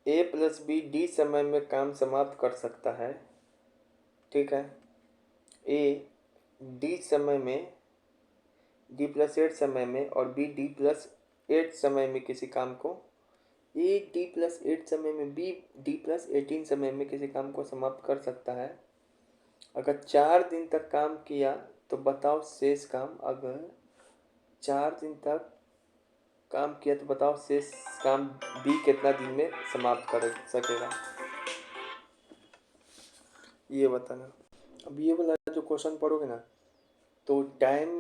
S1: ए प्लस बी डी समय में काम समाप्त कर सकता है, ठीक है। ए डी समय में, डी प्लस 8 समय में, और बी डी प्लस 8 समय में किसी काम को, ए डी प्लस 8 समय में, बी डी प्लस 18 समय में किसी काम को समाप्त कर सकता है। अगर 4 दिन तक काम किया तो बताओ शेष काम, अगर 4 दिन तक काम किया तो बताओ शेष काम बी कितना दिन में समाप्त कर सकेगा, ये बताना। अब ये वाला जो क्वेश्चन पढ़ोगे ना, तो टाइम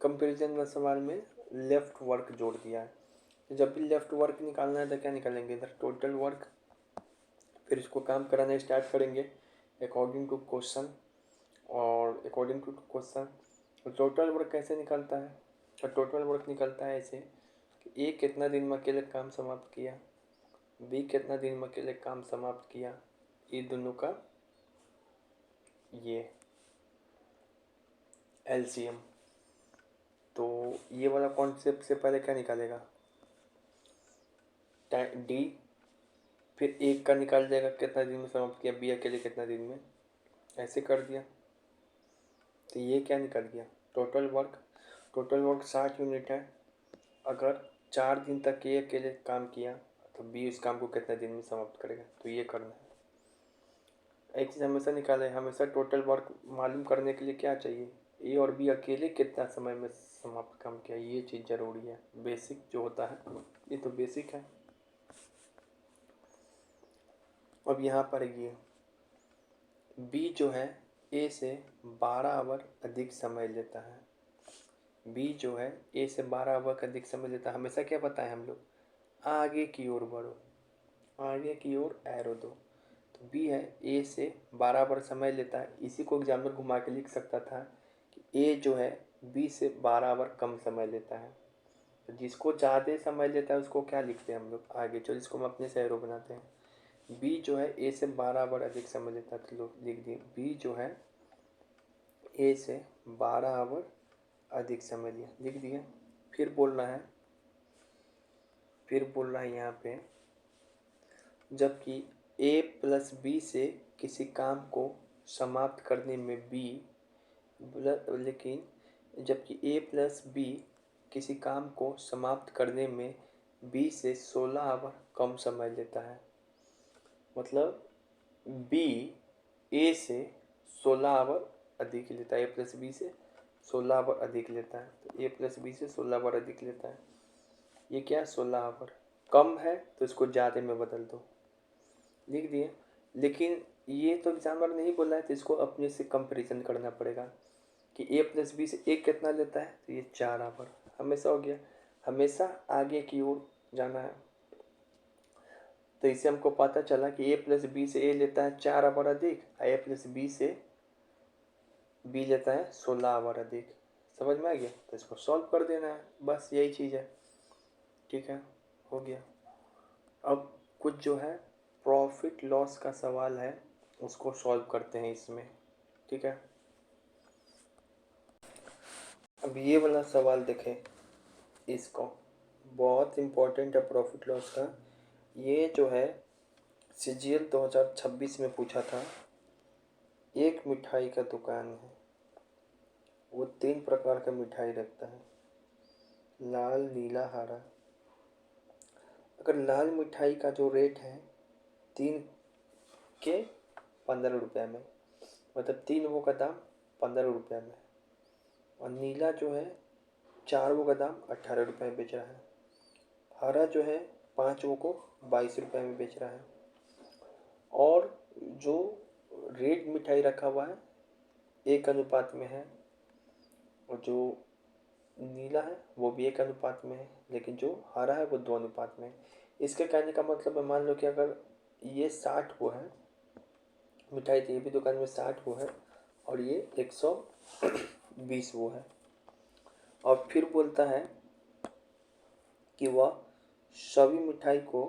S1: कंपैरिजन वाले सवाल में लेफ्ट वर्क जोड़ दिया है। तो जब भी लेफ्ट वर्क निकालना है तो क्या निकालेंगे, इधर टोटल वर्क, फिर इसको काम कराना स्टार्ट करेंगे अकॉर्डिंग टू क्वेश्चन। और according to question total work कैसे निकलता है, तो टोटल वर्क निकलता है ऐसे कि ए कितना दिन में अकेले काम समाप्त किया, बी कितना दिन में अकेले काम समाप्त किया, ये दोनों का ये एलसीएम। तो ये वाला कॉन्सेप्ट से पहले क्या निकालेगा, डी, फिर एक का निकाल जाएगा कितना दिन में समाप्त किया, बी अकेले कितना दिन में, ऐसे कर दिया। तो ये क्या निकल गया, total work. Total work 60 unit है। अगर 4 दिन तक ये अकेले काम किया तो बी इस काम को कितने दिन में समाप्त करेगा, तो ये करना है। एक चीज़ हमेशा निकाले, हमेशा टोटल वर्क मालूम करने के लिए क्या चाहिए, ए और बी अकेले कितना समय में समाप्त काम किया, ये चीज़ ज़रूरी है। बेसिक जो होता है ये तो बेसिक है। अब यहाँ पर ये बी जो है ए से 12 आवर अधिक समय लेता है, बी जो है ए से 12 आवर का अधिक समय लेता है। हमेशा क्या बताएं हम लोग, आगे की ओर बढ़ो, आगे की ओर एरो दो। तो बी है ए से 12 आवर समय लेता है। इसी को एग्जाम्पल घुमा के लिख सकता था कि ए जो है बी से 12 आवर कम समय लेता है। तो जिसको ज़्यादा समय लेता है उसको क्या लिखते हैं हम लोग आगे, चलो इसको हम अपने से एरो बनाते हैं। बी जो है ए से 12 आवर अधिक समय लेता है, तो लोग लिख दिए बी जो है ए से 12 आवर अधिक समय लिया, लिख दिया। फिर बोलना है, फिर बोल रहा है यहाँ पे, जबकि ए प्लस बी से किसी काम को समाप्त करने में बी, लेकिन जबकि ए प्लस बी किसी काम को समाप्त करने में बी से 16 आवर कम समय लेता है। मतलब बी ए से 16 आवर अधिक लेता है, ए प्लस बी से 16 आवर अधिक लेता है। तो ए प्लस बी से 16 आवर अधिक लेता है, ये क्या है 16 आवर। कम है तो इसको ज़्यादा में बदल दो, लिख दिए। लेकिन ये तो एग्जाम्पल नहीं बोला है, तो इसको अपने से कंपैरिजन करना पड़ेगा कि ए प्लस बी से एक कितना लेता है, तो ये 4 आवर। हमेशा हो गया, हमेशा आगे की ओर जाना है। तो इससे हमको पता चला कि ए प्लस बी से ए लेता है 4 आवर अधिक, ए प्लस बी से बी लेता है 16 आवर अधिक। समझ में आ गया, तो इसको सॉल्व कर देना है, बस यही चीज़ है, ठीक है, हो गया। अब कुछ जो है प्रॉफिट लॉस का सवाल है उसको सॉल्व करते हैं इसमें, ठीक है। अब ये वाला सवाल देखें, इसको बहुत इम्पोर्टेंट है प्रॉफिट लॉस का। ये जो है CGL 2026 में पूछा था। एक मिठाई का दुकान है, वो 3 प्रकार का मिठाई रखता है, लाल नीला हरा। अगर लाल मिठाई का जो रेट है 3 के 15 रुपये में, मतलब 3 वो का दाम 15 रुपये में, और नीला जो है 4 वो का दाम 18 रुपये में बेच रहा है, हरा जो है 5 वो को 22 रुपये में बेच रहा है, और जो रेड मिठाई रखा हुआ है 1 अनुपात में है, और जो नीला है वो भी 1 अनुपात में है, लेकिन जो हरा है वो 2 अनुपात में है। इसके कहने का मतलब है, मान लो कि अगर ये 60 वो है मिठाई, तो ये भी दुकान में 60 वो है, और ये 120 वो है। और फिर बोलता है कि वह सभी मिठाई को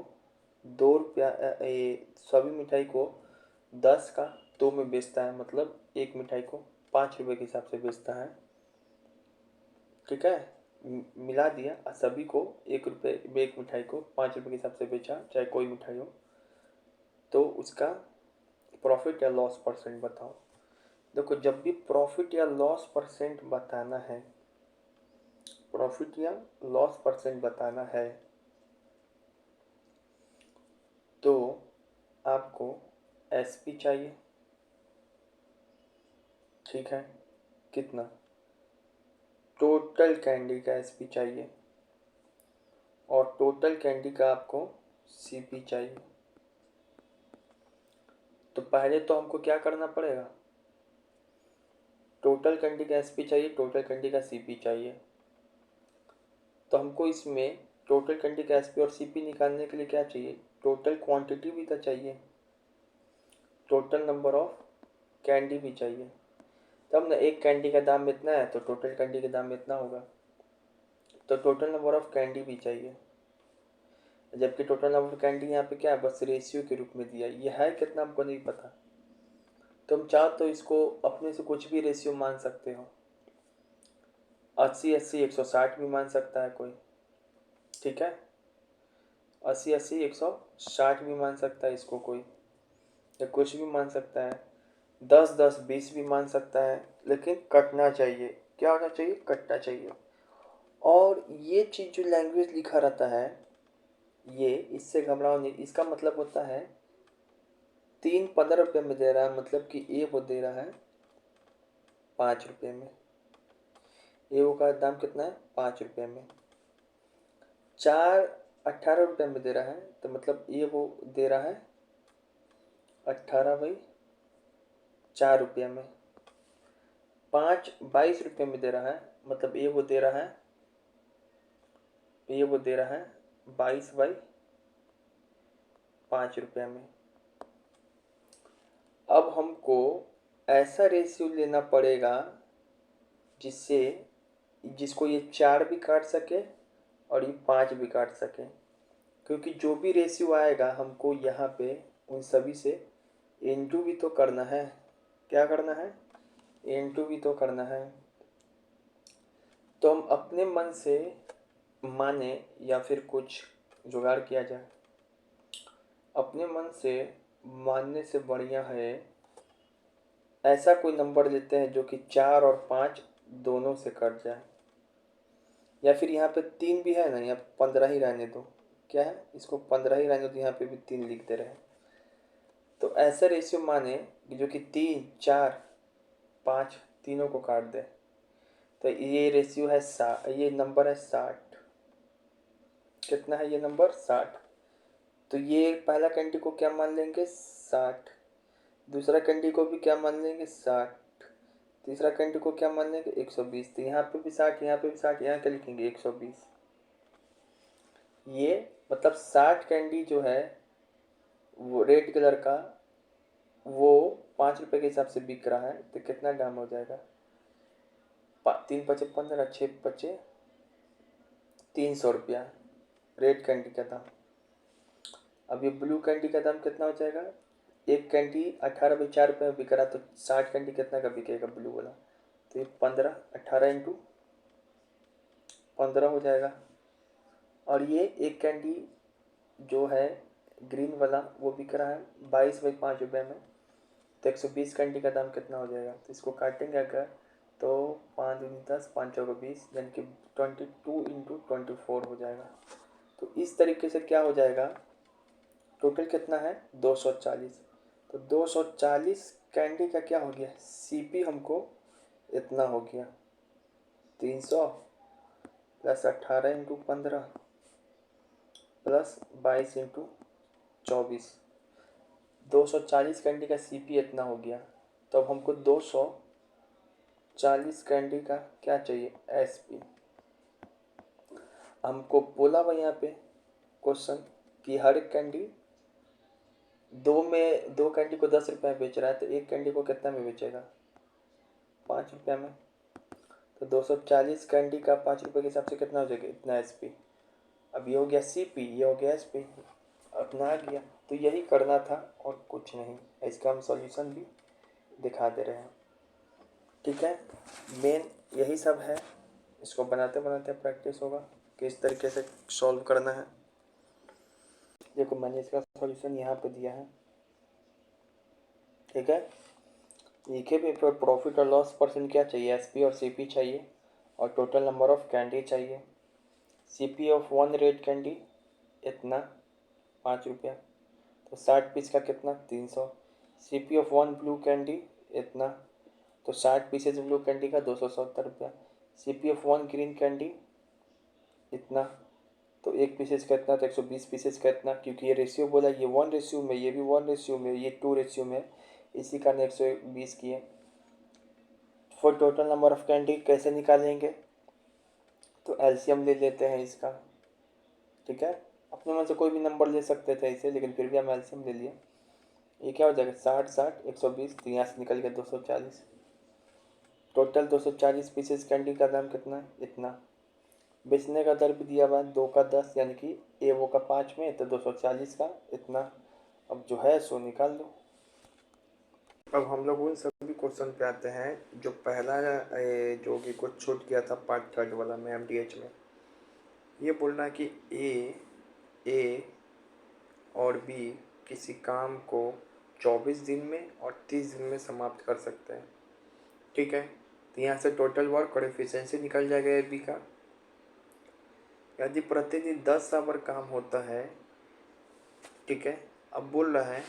S1: 2 रुपया सभी मिठाई को 10 का 2 में बेचता है, मतलब एक मिठाई को 5 रुपये के हिसाब से बेचता है। ठीक है, मिला दिया सभी को 1 रुपये, एक मिठाई को 5 रुपये के हिसाब से बेचा, चाहे कोई मिठाई हो, तो उसका प्रॉफिट या लॉस परसेंट बताओ। देखो, जब भी प्रॉफिट या लॉस परसेंट बताना है, प्रॉफिट या लॉस परसेंट बताना है, तो आपको एसपी चाहिए। ठीक है, कितना? टोटल कैंडी का एसपी चाहिए, और टोटल कैंडी का आपको सीपी चाहिए। तो पहले तो हमको क्या करना पड़ेगा? टोटल कैंडी का एसपी चाहिए, टोटल कैंडी का सीपी चाहिए। तो हमको इसमें टोटल कैंडी का एसपी और सीपी निकालने के लिए क्या चाहिए? टोटल क्वांटिटी भी तो चाहिए, टोटल नंबर ऑफ कैंडी भी चाहिए। तब ना एक कैंडी का दाम इतना है तो टोटल कैंडी का दाम इतना होगा। तो टोटल नंबर ऑफ कैंडी भी चाहिए, जबकि टोटल नंबर ऑफ कैंडी यहाँ पे क्या है? बस रेशियो के रूप में दिया। ये है कितना हमको नहीं पता। तुम चाहो तो इसको अपने से कुछ भी रेशियो मान सकते हो। 80-80 160 भी मान सकता है कोई। ठीक है, 80-80 160 भी मान सकता है इसको कोई, या कुछ भी मान सकता है। 10-10 20 भी मान सकता है, लेकिन कटना चाहिए। क्या होना चाहिए? कटना चाहिए। और ये चीज़ जो लैंग्वेज लिखा रहता है, ये इससे घबराओ नहीं। इसका मतलब होता है 3 15 रुपये में दे रहा है, मतलब कि ये वो दे रहा है 5 रुपये में। ये वो का दाम कितना है? 5 रुपये में। 4 18 रुपये में दे रहा है, तो मतलब ये वो दे रहा है 18/4 रुपये में। 5 22 रुपये में दे रहा है, मतलब ये वो दे रहा है 22/5 रुपये में। अब हमको ऐसा रेशियो लेना पड़ेगा जिसको ये 4 भी काट सके और ये 5 भी काट सके, क्योंकि जो भी रेशियो आएगा हमको यहाँ पे उन सभी से इनटू भी तो करना है। क्या करना है? इनटू भी तो करना है। तो हम अपने मन से माने या फिर कुछ जुगाड़ किया जाए। अपने मन से मानने से बढ़िया है ऐसा कोई नंबर लेते हैं जो कि 4 और 5 दोनों से कट जाए, या फिर यहाँ पे 3 भी है ना, यहाँ 15 ही रहने दो। क्या है? इसको 15 ही रहने दो, यहाँ पे भी 3 लिख दे रहे हैं। तो ऐसा रेशियो माने जो कि 3 4 5 तीनों को काट दे। तो ये रेशियो है 60, ये नंबर है 60। कितना है ये नंबर? 60। तो ये पहला कैंडी को क्या मान लेंगे? 60। दूसरा कैंडी को भी क्या मान लेंगे? 60। तीसरा कैंडी को क्या मान लेंगे? 120। तो यहाँ पे भी 60, यहाँ पे भी 60, यहाँ क्या लिखेंगे? 120। ये मतलब 60 कैंडी जो है वो रेड कलर का, वो 5 रुपये के हिसाब से बिक रहा है। तो कितना दाम हो जाएगा? 3×5 = 15, 6×5 = 300 रुपया रेड कैंडी का दाम। अब ये ब्लू कैंडी का दाम कितना हो जाएगा? एक कैंडी 18/4 रुपये में बिक रहा, तो 60 कैंडी कितना का बिकेगा ब्लू वाला? तो ये 15, 18 × 15 हो जाएगा। और ये एक कैंडी जो है ग्रीन वाला वो बिक रहा है 22/5 रुपये में। तो 120 कैंडी का दाम कितना हो जाएगा? तो इसको काटेंगे अगर, तो 5 दूनी 10, 5 चौके 20, यानी कि 22 × 24 हो जाएगा। तो इस तरीके से क्या हो जाएगा? टोटल कितना है? 240। तो 240 कैंडी का क्या हो गया? सीपी हमको इतना हो गया, 300 + 18 × 15 + 22 × 24। 240 कैंडी का सीपी इतना हो गया। तो अब हमको 240 कैंडी का क्या चाहिए? एसपी। हमको बोला हुआ यहाँ पे क्वेश्चन कि हर एक कैंडी दो कैंडी को 10 रुपये में बेच रहा है, तो एक कैंडी को कितना में बेचेगा? 5 रुपये में। तो 240 कैंडी का 5 रुपये के हिसाब से कितना हो जाएगा, इतना SP। अब ये हो गया CP, ये हो गया SP, अपना आ गया। तो यही करना था और कुछ नहीं। इसका हम सॉल्यूशन भी दिखा दे रहे हैं, ठीक है। मेन यही सब है, इसको बनाते बनाते प्रैक्टिस होगा किस तरीके से सॉल्व करना है। देखो मैंने इसका सॉल्यूशन यहाँ पे दिया है, ठीक है। लिखे भी प्रॉफिट और लॉस परसेंट क्या चाहिए, SP और CP चाहिए, और टोटल नंबर ऑफ कैंडी चाहिए। CP ऑफ 1 रेड कैंडी इतना 5 रुपया, तो 60 पीस का कितना 300। CP ऑफ 1 ब्लू कैंडी इतना, तो 60 पीसेज ब्लू कैंडी का 270 रुपया। CP ऑफ 1 ग्रीन कैंडी इतना, तो 1 पीसेज का इतना, तो 120 पीसेज का इतना, क्योंकि ये रेशियो बोला, ये 1 रेशियो में, ये भी 1 रेशियो में, ये 2 रेशियो में, इसी कारण 120 किए। For total number of candy कैसे निकालेंगे, तो LCM ले लेते हैं इसका, ठीक है। अपने मन से कोई भी नंबर ले सकते थे इसे, लेकिन फिर भी हम LCM ले लिए। ये क्या हो जाएगा 60 60 120, तो यहाँ से निकल गया 240। टोटल 240 पीसेस कैंडी का दाम कितना है, इतना। बेचने का दर भी दिया हुआ है 2 का 10, यानी कि वो का 5 में, तो 240 का इतना। अब जो है सो निकाल दो। अब हम लोग उन सभी क्वेश्चन पे आते हैं जो पहला जो कि कुछ छूट गया था पार्ट 3 वाला में, MDH में। ये बोलना कि A और B किसी काम को 24 दिन में और 30 दिन में समाप्त कर सकते हैं, ठीक है। तो यहाँ से टोटल वर्क और एफिशिएंसी निकल जाएगा B का। यदि प्रतिदिन 10 आवर काम होता है, ठीक है। अब बोल रहा है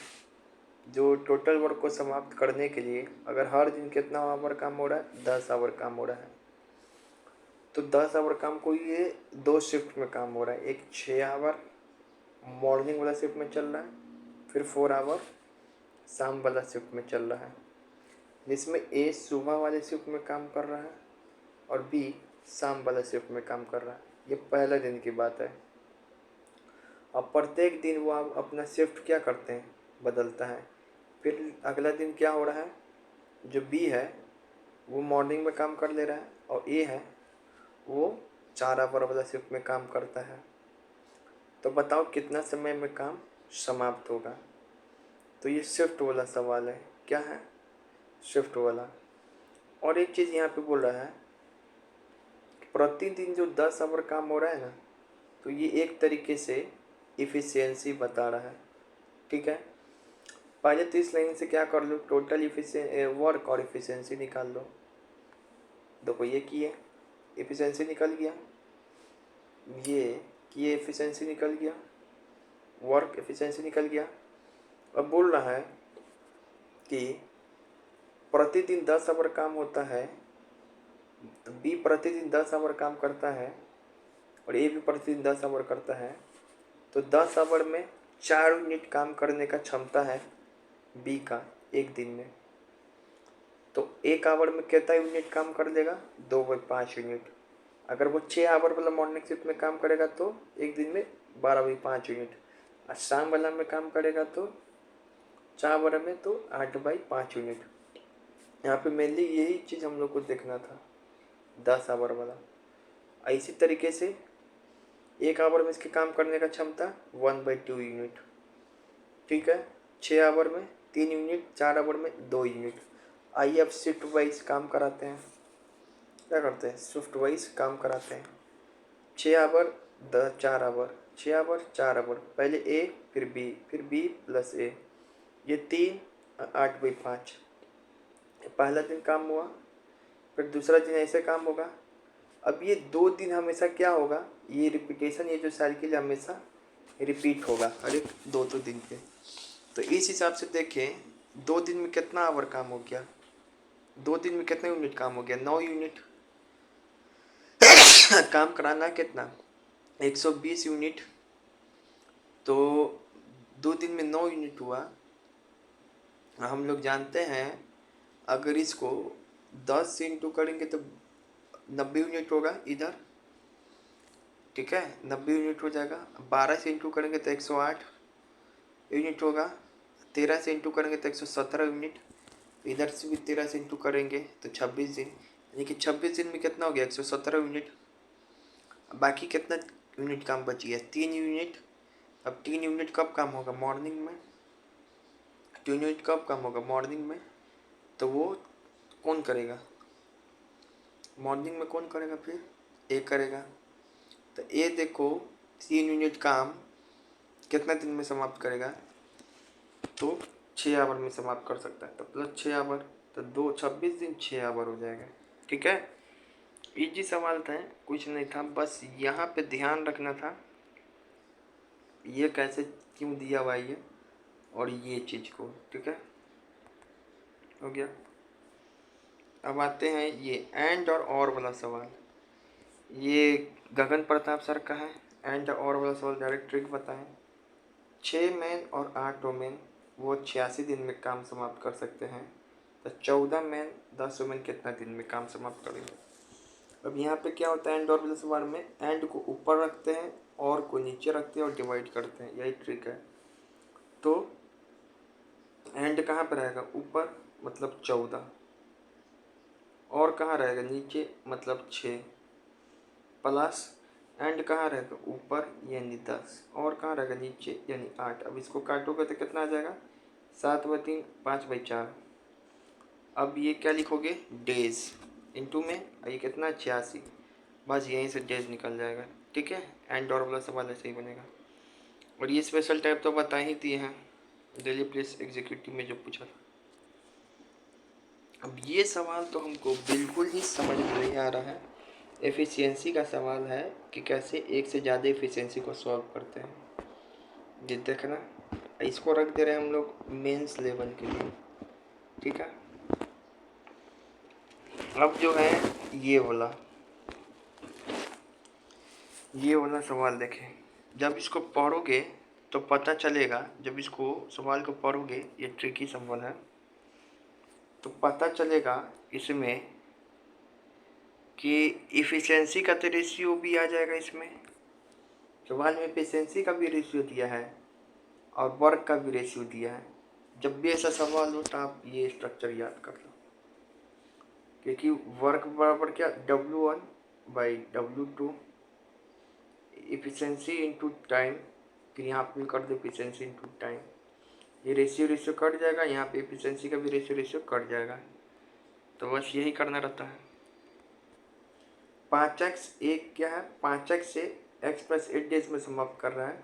S1: जो टोटल वर्क को समाप्त करने के लिए अगर हर दिन कितना आवर काम हो रहा है, 10 आवर काम हो रहा है, तो 10 आवर काम को ये 2 शिफ्ट में काम हो रहा है। एक 6 आवर मॉर्निंग वाला शिफ्ट में चल रहा है, फिर 4 आवर शाम वाला शिफ्ट में चल रहा है, जिसमें A सुबह वाले शिफ्ट में काम कर रहा है और B शाम वाला शिफ्ट में काम कर रहा है। ये पहले दिन की बात है। अब प्रत्येक दिन वो अपना शिफ्ट क्या करते हैं, बदलता है। फिर अगला दिन क्या हो रहा है, जो B है वो मॉर्निंग में काम कर ले रहा है, और A है वो 4 आवर वाला शिफ्ट में काम करता है। तो बताओ कितना समय में काम समाप्त होगा। तो ये शिफ्ट वाला सवाल है, क्या है, शिफ्ट वाला। और एक चीज़ यहाँ पे बोल रहा है प्रतिदिन जो 10 आवर काम हो रहा है ना, तो ये एक तरीके से इफ़िशियंसी बता रहा है, ठीक है। पहले तो इस लाइन से क्या कर लो, टोटल वर्क और इफ़िशियंसी निकाल लो। देखो ये किए, इफ़िशियंसी निकल गया, ये एफिशिएंसी निकल गया, वर्क एफिशिएंसी निकल गया। अब बोल रहा है कि प्रतिदिन 10 आवर काम होता है, तो B प्रतिदिन 10 आवर काम करता है और A भी प्रतिदिन 10 आवर करता है, तो 10 आवर में 4 यूनिट काम करने का क्षमता है B का एक दिन में। तो 1 आवर में कितना यूनिट काम कर लेगा, 2/5 यूनिट। अगर वो 6 आवर वाला मॉर्निंग शिफ्ट में काम करेगा तो एक दिन में 12/5 यूनिट, और शाम वाला में काम करेगा तो 4 आवर में तो 8/5 यूनिट। यहाँ पे मेनली यही चीज़ हम लोग को देखना था, 10 आवर वाला। इसी तरीके से 1 आवर में इसके काम करने का क्षमता 1/2 यूनिट, ठीक है। 6 आवर में 3 यूनिट, 4 आवर में 2 यूनिट। आइए अब शिफ्ट वाइज काम कराते हैं। क्या करते हैं, शिफ्ट वाइज काम कराते हैं। 6 आवर 4 आवर, 6 आवर 4 आवर, पहले A फिर B फिर B प्लस A, ये 3 8/5। पहला दिन काम हुआ, फिर दूसरा दिन ऐसे काम होगा। अब ये 2 दिन हमेशा क्या होगा, ये रिपीटेशन, ये जो साइकिल हमेशा रिपीट होगा हर एक 2 दिन पे। तो इस हिसाब से देखें 2 दिन में कितना आवर काम हो गया, 2 दिन में कितना यूनिट काम हो गया, 9 यूनिट। काम कराना कितना, 120 यूनिट, तो 2 दिन में 9 यूनिट हुआ। हम लोग जानते हैं अगर इसको 10 से इंटू करेंगे तो 90 यूनिट होगा इधर, ठीक है, 90 यूनिट हो जाएगा। 12 से इंटू करेंगे तो 108 यूनिट होगा। 13 से इंटू करेंगे तो 117 यूनिट। इधर से भी 13 से इंटू करेंगे तो 26 दिन, यानी कि 26 दिन में कितना हो गया, 117 यूनिट। बाकी कितना यूनिट काम बची है, 3 यूनिट। अब 3 यूनिट कब काम होगा, मॉर्निंग में। 3 यूनिट कब काम होगा, मॉर्निंग में। तो वो कौन करेगा, मॉर्निंग में कौन करेगा, फिर ए करेगा। तो ए देखो 3 यूनिट काम कितना दिन में समाप्त करेगा, तो 6 आवर में समाप्त कर सकता है। तो प्लस 6 आवर, तो 26 दिन 6 आवर हो जाएगा। ठीक है, इजी सवाल था, कुछ नहीं था, बस यहाँ पे ध्यान रखना था ये कैसे क्यों दिया हुआ है ये, और ये चीज़ को। ठीक है, हो गया। अब आते हैं ये एंड और वाला सवाल। ये गगन प्रताप सर का है। एंड और वाला सवाल डायरेक्ट ट्रिक बताएं। 6 मैन और 8 वोमेन वो 86 दिन में काम समाप्त कर सकते हैं। तो 14 मैन 10 वोमेन कितना दिन में काम समाप्त करेंगे। अब यहाँ पे क्या होता है, एंड और वाले सवाल में एंड को ऊपर रखते हैं और को नीचे रखते हैं और डिवाइड करते हैं, यही ट्रिक है। तो एंड कहाँ पर रहेगा, ऊपर, मतलब 14, और कहाँ रहेगा, नीचे, मतलब 6, प्लस एंड कहाँ रहेगा, ऊपर, यानी 10, और कहाँ रहेगा, नीचे, यानी 8। अब इसको काटोगे तो कितना आ जाएगा, 7/3, 5/4। अब ये क्या लिखोगे, डेज इंटू में, ये कितना, 86। बस यहीं से डेज निकल जाएगा। ठीक है, एंड और वाला सवाल ऐसे ही बनेगा। और ये स्पेशल टाइप तो बता ही दिए हैं दिल्ली पुलिस एग्जीक्यूटिव में जो पूछा था। अब ये सवाल तो हमको बिल्कुल ही समझ में नहीं आ रहा है। एफिशिएंसी का सवाल है कि कैसे एक से ज़्यादा एफिशिएंसी को सॉल्व करते हैं। ये देखना, इसको रख दे रहे हैं हम लोग मेंस लेवल के लिए। ठीक है, अब जो है ये वाला सवाल देखें। जब इसको पढ़ोगे तो पता चलेगा, जब इसको सवाल को पढ़ोगे, ये ट्रिकी सवाल है, तो पता चलेगा इसमें कि इफ़िशियंसी का तो रेशियो भी आ जाएगा इसमें। सवाल में एफिशिएंसी का भी रेशियो दिया है और वर्क का भी रेशियो दिया है। जब भी ऐसा सवाल हो तो आप ये स्ट्रक्चर याद कर लो, क्योंकि वर्क बराबर क्या, W1/W2, इफिशिएंसी इंटू टाइम, फिर यहाँ पे कर दो इफिशिएंसी इंटू टाइम। ये रेशियो कट जाएगा, यहाँ पे एफिशिएंसी का भी रेशियो कट जाएगा। तो बस यही करना रहता है। 5x एक क्या है, 5x से x+8 डेज में समाप्त कर रहा है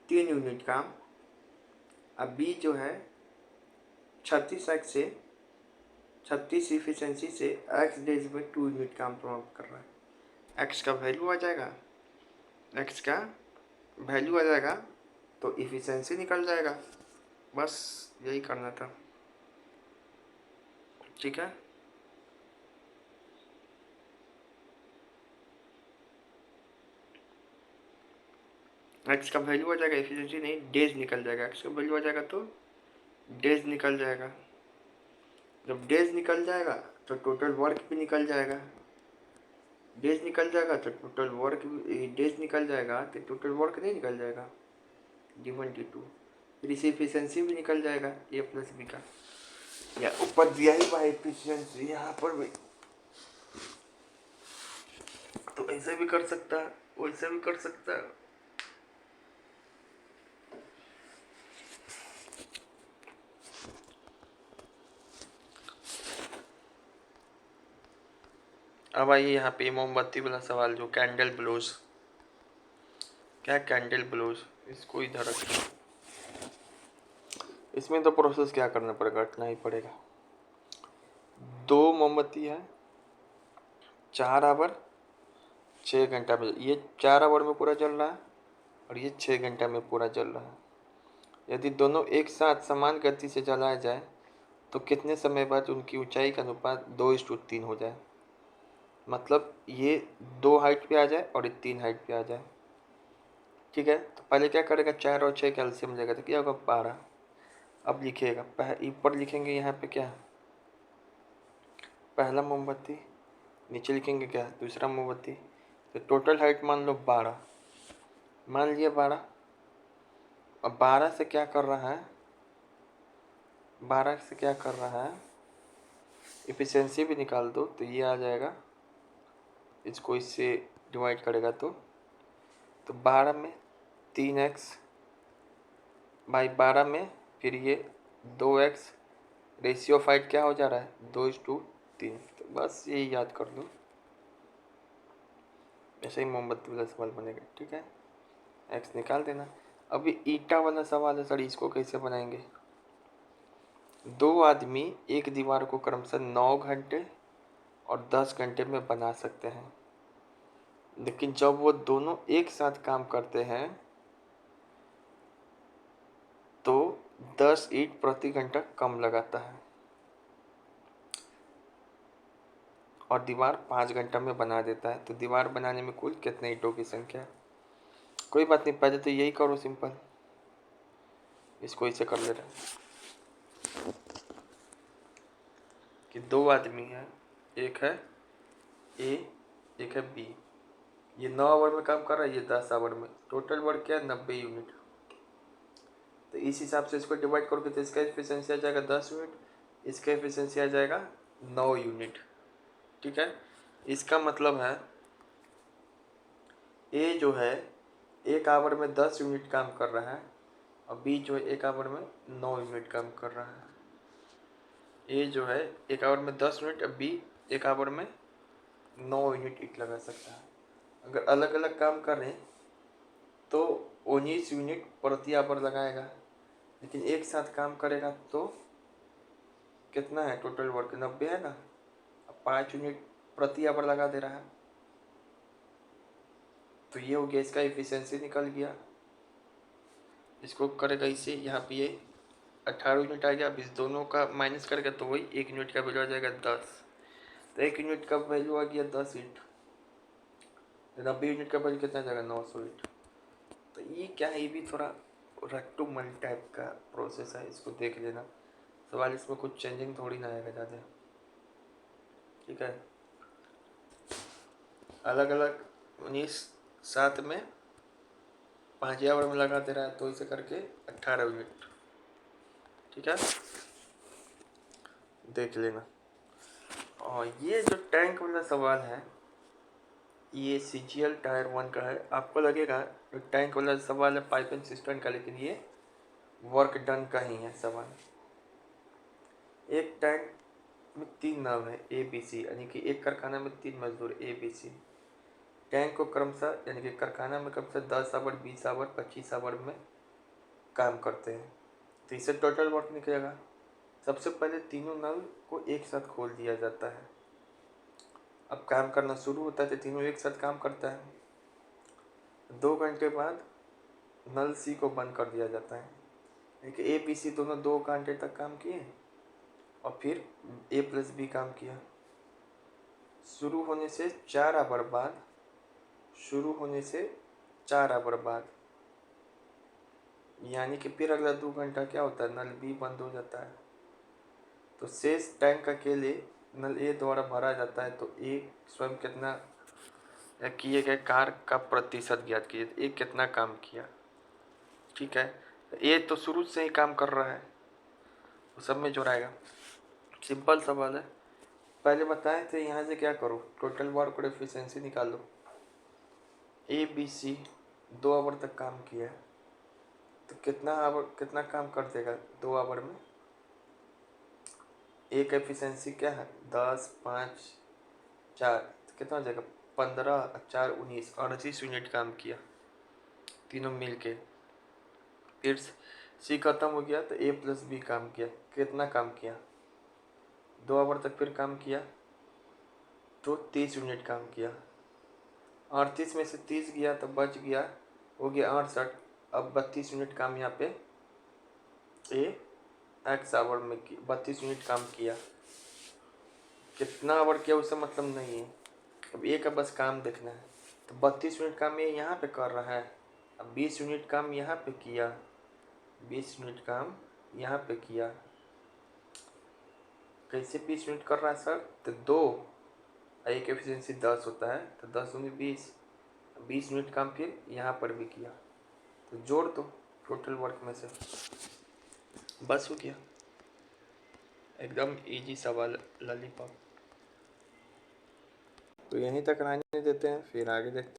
S1: 3 यूनिट काम। अब b जो है 36x से 36 इफिशिएंसी से x डेज में 2 यूनिट काम समाप्त कर रहा है। x का वैल्यू आ जाएगा, तो इफिशिएंसी निकल जाएगा। बस यही करना था। ठीक है, एक्स का वैल्यू आ जाएगा, एफिशिएंसी नहीं, डेज निकल जाएगा। एक्स का वैल्यू आ जाएगा तो डेज निकल जाएगा। जब डेज निकल जाएगा तो टोटल वर्क भी निकल जाएगा। डेज निकल जाएगा तो टोटल वर्क, डेज निकल जाएगा तो टोटल वर्क नहीं निकल जाएगा, D1 D2। फिर इसी एफिशिएंसी भी निकल जाएगा A+B का, या ऊपर दिया ही हुआ एफिशिएंसी यहाँ पर भी। तो ऐसे भी कर सकता है, वैसे भी कर सकता है। अब आइए यहाँ पे मोमबत्ती वाला सवाल, जो कैंडल ब्लोज। क्या कैंडल ब्लोज, इसको इधर रखिए। इसमें तो प्रोसेस क्या करना पड़ेगा, रखना ही पड़ेगा। 2 मोमबत्ती है, 4 आवर 6 घंटा में, ये 4 आवर में पूरा जल रहा है और ये 6 घंटा में पूरा जल रहा है। यदि दोनों एक साथ समान गति से जलाया जाए तो कितने समय बाद उनकी ऊंचाई का अनुपात 2:3 हो जाए। मतलब ये 2 हाइट पे आ जाए और ये 3 हाइट पे आ जाए। ठीक है, तो पहले क्या करेगा, 4 और 6 कैल्शियम लेगा तो क्या होगा, 12। अब लिखिएगा, ऊपर लिखेंगे यहाँ पे क्या, पहला मोमबत्ती, नीचे लिखेंगे क्या, दूसरा मोमबत्ती। तो टोटल हाइट मान लो 12, मान लिया 12। अब 12 से क्या कर रहा है, 12 से क्या कर रहा है, इफिशिएंसी भी निकाल दो तो ये आ जाएगा, इसको इससे डिवाइड करेगा तो 12 में 3x बाई 12 में फिर ये 2x, रेशियो फाइट क्या हो जा रहा है 2:3। तो बस यही याद कर लो, ऐसे ही मोमबत्ती वाला सवाल बनेगा। ठीक है, x निकाल देना। अभी ईटा वाला सवाल है सर, इसको कैसे बनाएंगे। 2 आदमी एक दीवार को क्रमशः 9 घंटे और 10 घंटे में बना सकते हैं, लेकिन जब वो दोनों एक साथ काम करते हैं तो 10 ईंट प्रति घंटा कम लगाता है और दीवार 5 घंटा में बना देता है। तो दीवार बनाने में कुल कितने ईंटों की संख्या है। कोई बात नहीं, पहले तो यही करो सिंपल, इसको इसे कर ले रहे हैं कि 2 आदमी है, एक है ए, एक है बी। ये 9 आवर में काम कर रहा है, ये 10 आवर में। टोटल वर्क क्या है 90 यूनिट। तो इस हिसाब से इसको डिवाइड करोगे तो इसका एफिशिएंसी आ जाएगा 10 यूनिट, इसका एफिशिएंसी आ जाएगा 9 यूनिट। ठीक है, इसका मतलब है ए जो है 1 आवर में 10 यूनिट काम कर रहा है और बी जो है 1 आवर में 9 यूनिट काम कर रहा है। ए जो है 1 आवर में 10 यूनिट और बी 1 आवर में 9 यूनिट ईंट लगा सकता है। अगर अलग अलग काम कर रहे हैं तो 19 यूनिट प्रति आवर लगाएगा, लेकिन एक साथ काम करेगा तो कितना है टोटल वर्क 90 है ना। अब 5 यूनिट प्रति आवर लगा दे रहा है, तो ये हो गया, इसका एफिशिएंसी निकल गया। इसको करेगा इसे, यहाँ पे ये 18 यूनिट आ गया। अब इस दोनों का माइनस करेगा तो वही 1 यूनिट का वैल्यू आ जाएगा 10। तो 1 यूनिट का वैल्यू आ गया 10 ईंट। 90 यूनिट का वैल्यू कितना आ जाएगा 900 ईंट। तो ये क्या है, ये भी थोड़ा रट्टूमल टाइप का प्रोसेस है, इसको देख लेना। सवाल इसमें कुछ चेंजिंग थोड़ी ना आएगा ज़्यादा। ठीक है, अलग अलग 19 साथ में 5 आवर में लगा दे रहा है, तो इसे करके 18 यूनिट। ठीक है, देख लेना। और ये जो टैंक वाला सवाल है ये CGL टायर 1 का है। आपको लगेगा जो टैंक वाला सवाल है पाइप एंड सिस्टम का, लेकिन ये वर्क डन का ही है सवाल। एक टैंक में 3 नाव है ABC, यानी कि एक कारखाना में 3 मजदूर ABC। टैंक को क्रमशः यानी कि कारखाना में क्रमशः 10 आवर, 20 आवर, 25 आवर में काम करते हैं, तो इससे टोटल वर्क निकलेगा। सबसे पहले तीनों नल को एक साथ खोल दिया जाता है। अब काम करना शुरू होता है तो तीनों एक साथ काम करता है। 2 घंटे बाद नल C को बंद कर दिया जाता है। देखिए A B C दोनों 2 घंटे तक काम किए और फिर A + B काम किया। शुरू होने से 4 आवर बाद, शुरू होने से 4 आवर बाद, यानी कि फिर अगला 2 घंटा क्या होता है, नल B बंद हो जाता है। तो शेष टैंक अकेले नल A द्वारा भरा जाता है। तो A स्वयं कितना किए गए कार्य का प्रतिशत ज्ञात कीजिए, A कितना काम किया। ठीक है, A तो शुरू से ही काम कर रहा है, वो सब में जोड़ाएगा। सिंपल सवाल है, पहले बताए थे। यहाँ से क्या करो, टोटल वर्क और एफिशिएंसी निकाल लो। ABC 2 आवर तक काम किया है, तो कितना काम कर देगा 2 आवर में। एक एफिशिएंसी क्या है 10, 5, 4, तो कितना हो जाएगा 15, 4, 19, 38 यूनिट काम किया तीनों मिल के। फिर C खत्म हो गया तो A + B काम किया। कितना काम किया 2 आवर तक फिर काम किया, तो 30 यूनिट काम किया। 38 में से 30 गया तो बच गया, हो गया 68। अब 32 यूनिट काम यहाँ पे A X आवर में 32 यूनिट काम किया। कितना आवर किया उससे मतलब नहीं है, अब A का बस काम देखना है। तो 32 यूनिट काम ये यहाँ पे कर रहा है। अब 20 यूनिट काम यहाँ पे किया, 20 यूनिट काम यहाँ पे किया। कैसे 20 यूनिट कर रहा है सर, तो 2 एक एफिशिएंसी 10 होता है, तो 10 दूनी 20 यूनिट काम फिर यहाँ पर भी किया। तो जोड़ दो टोटल वर्क में से, बस हो गया। एकदम इजी सवाल लॉलीपॉप। तो यहीं तक रहने देते हैं, फिर आगे देखते हैं।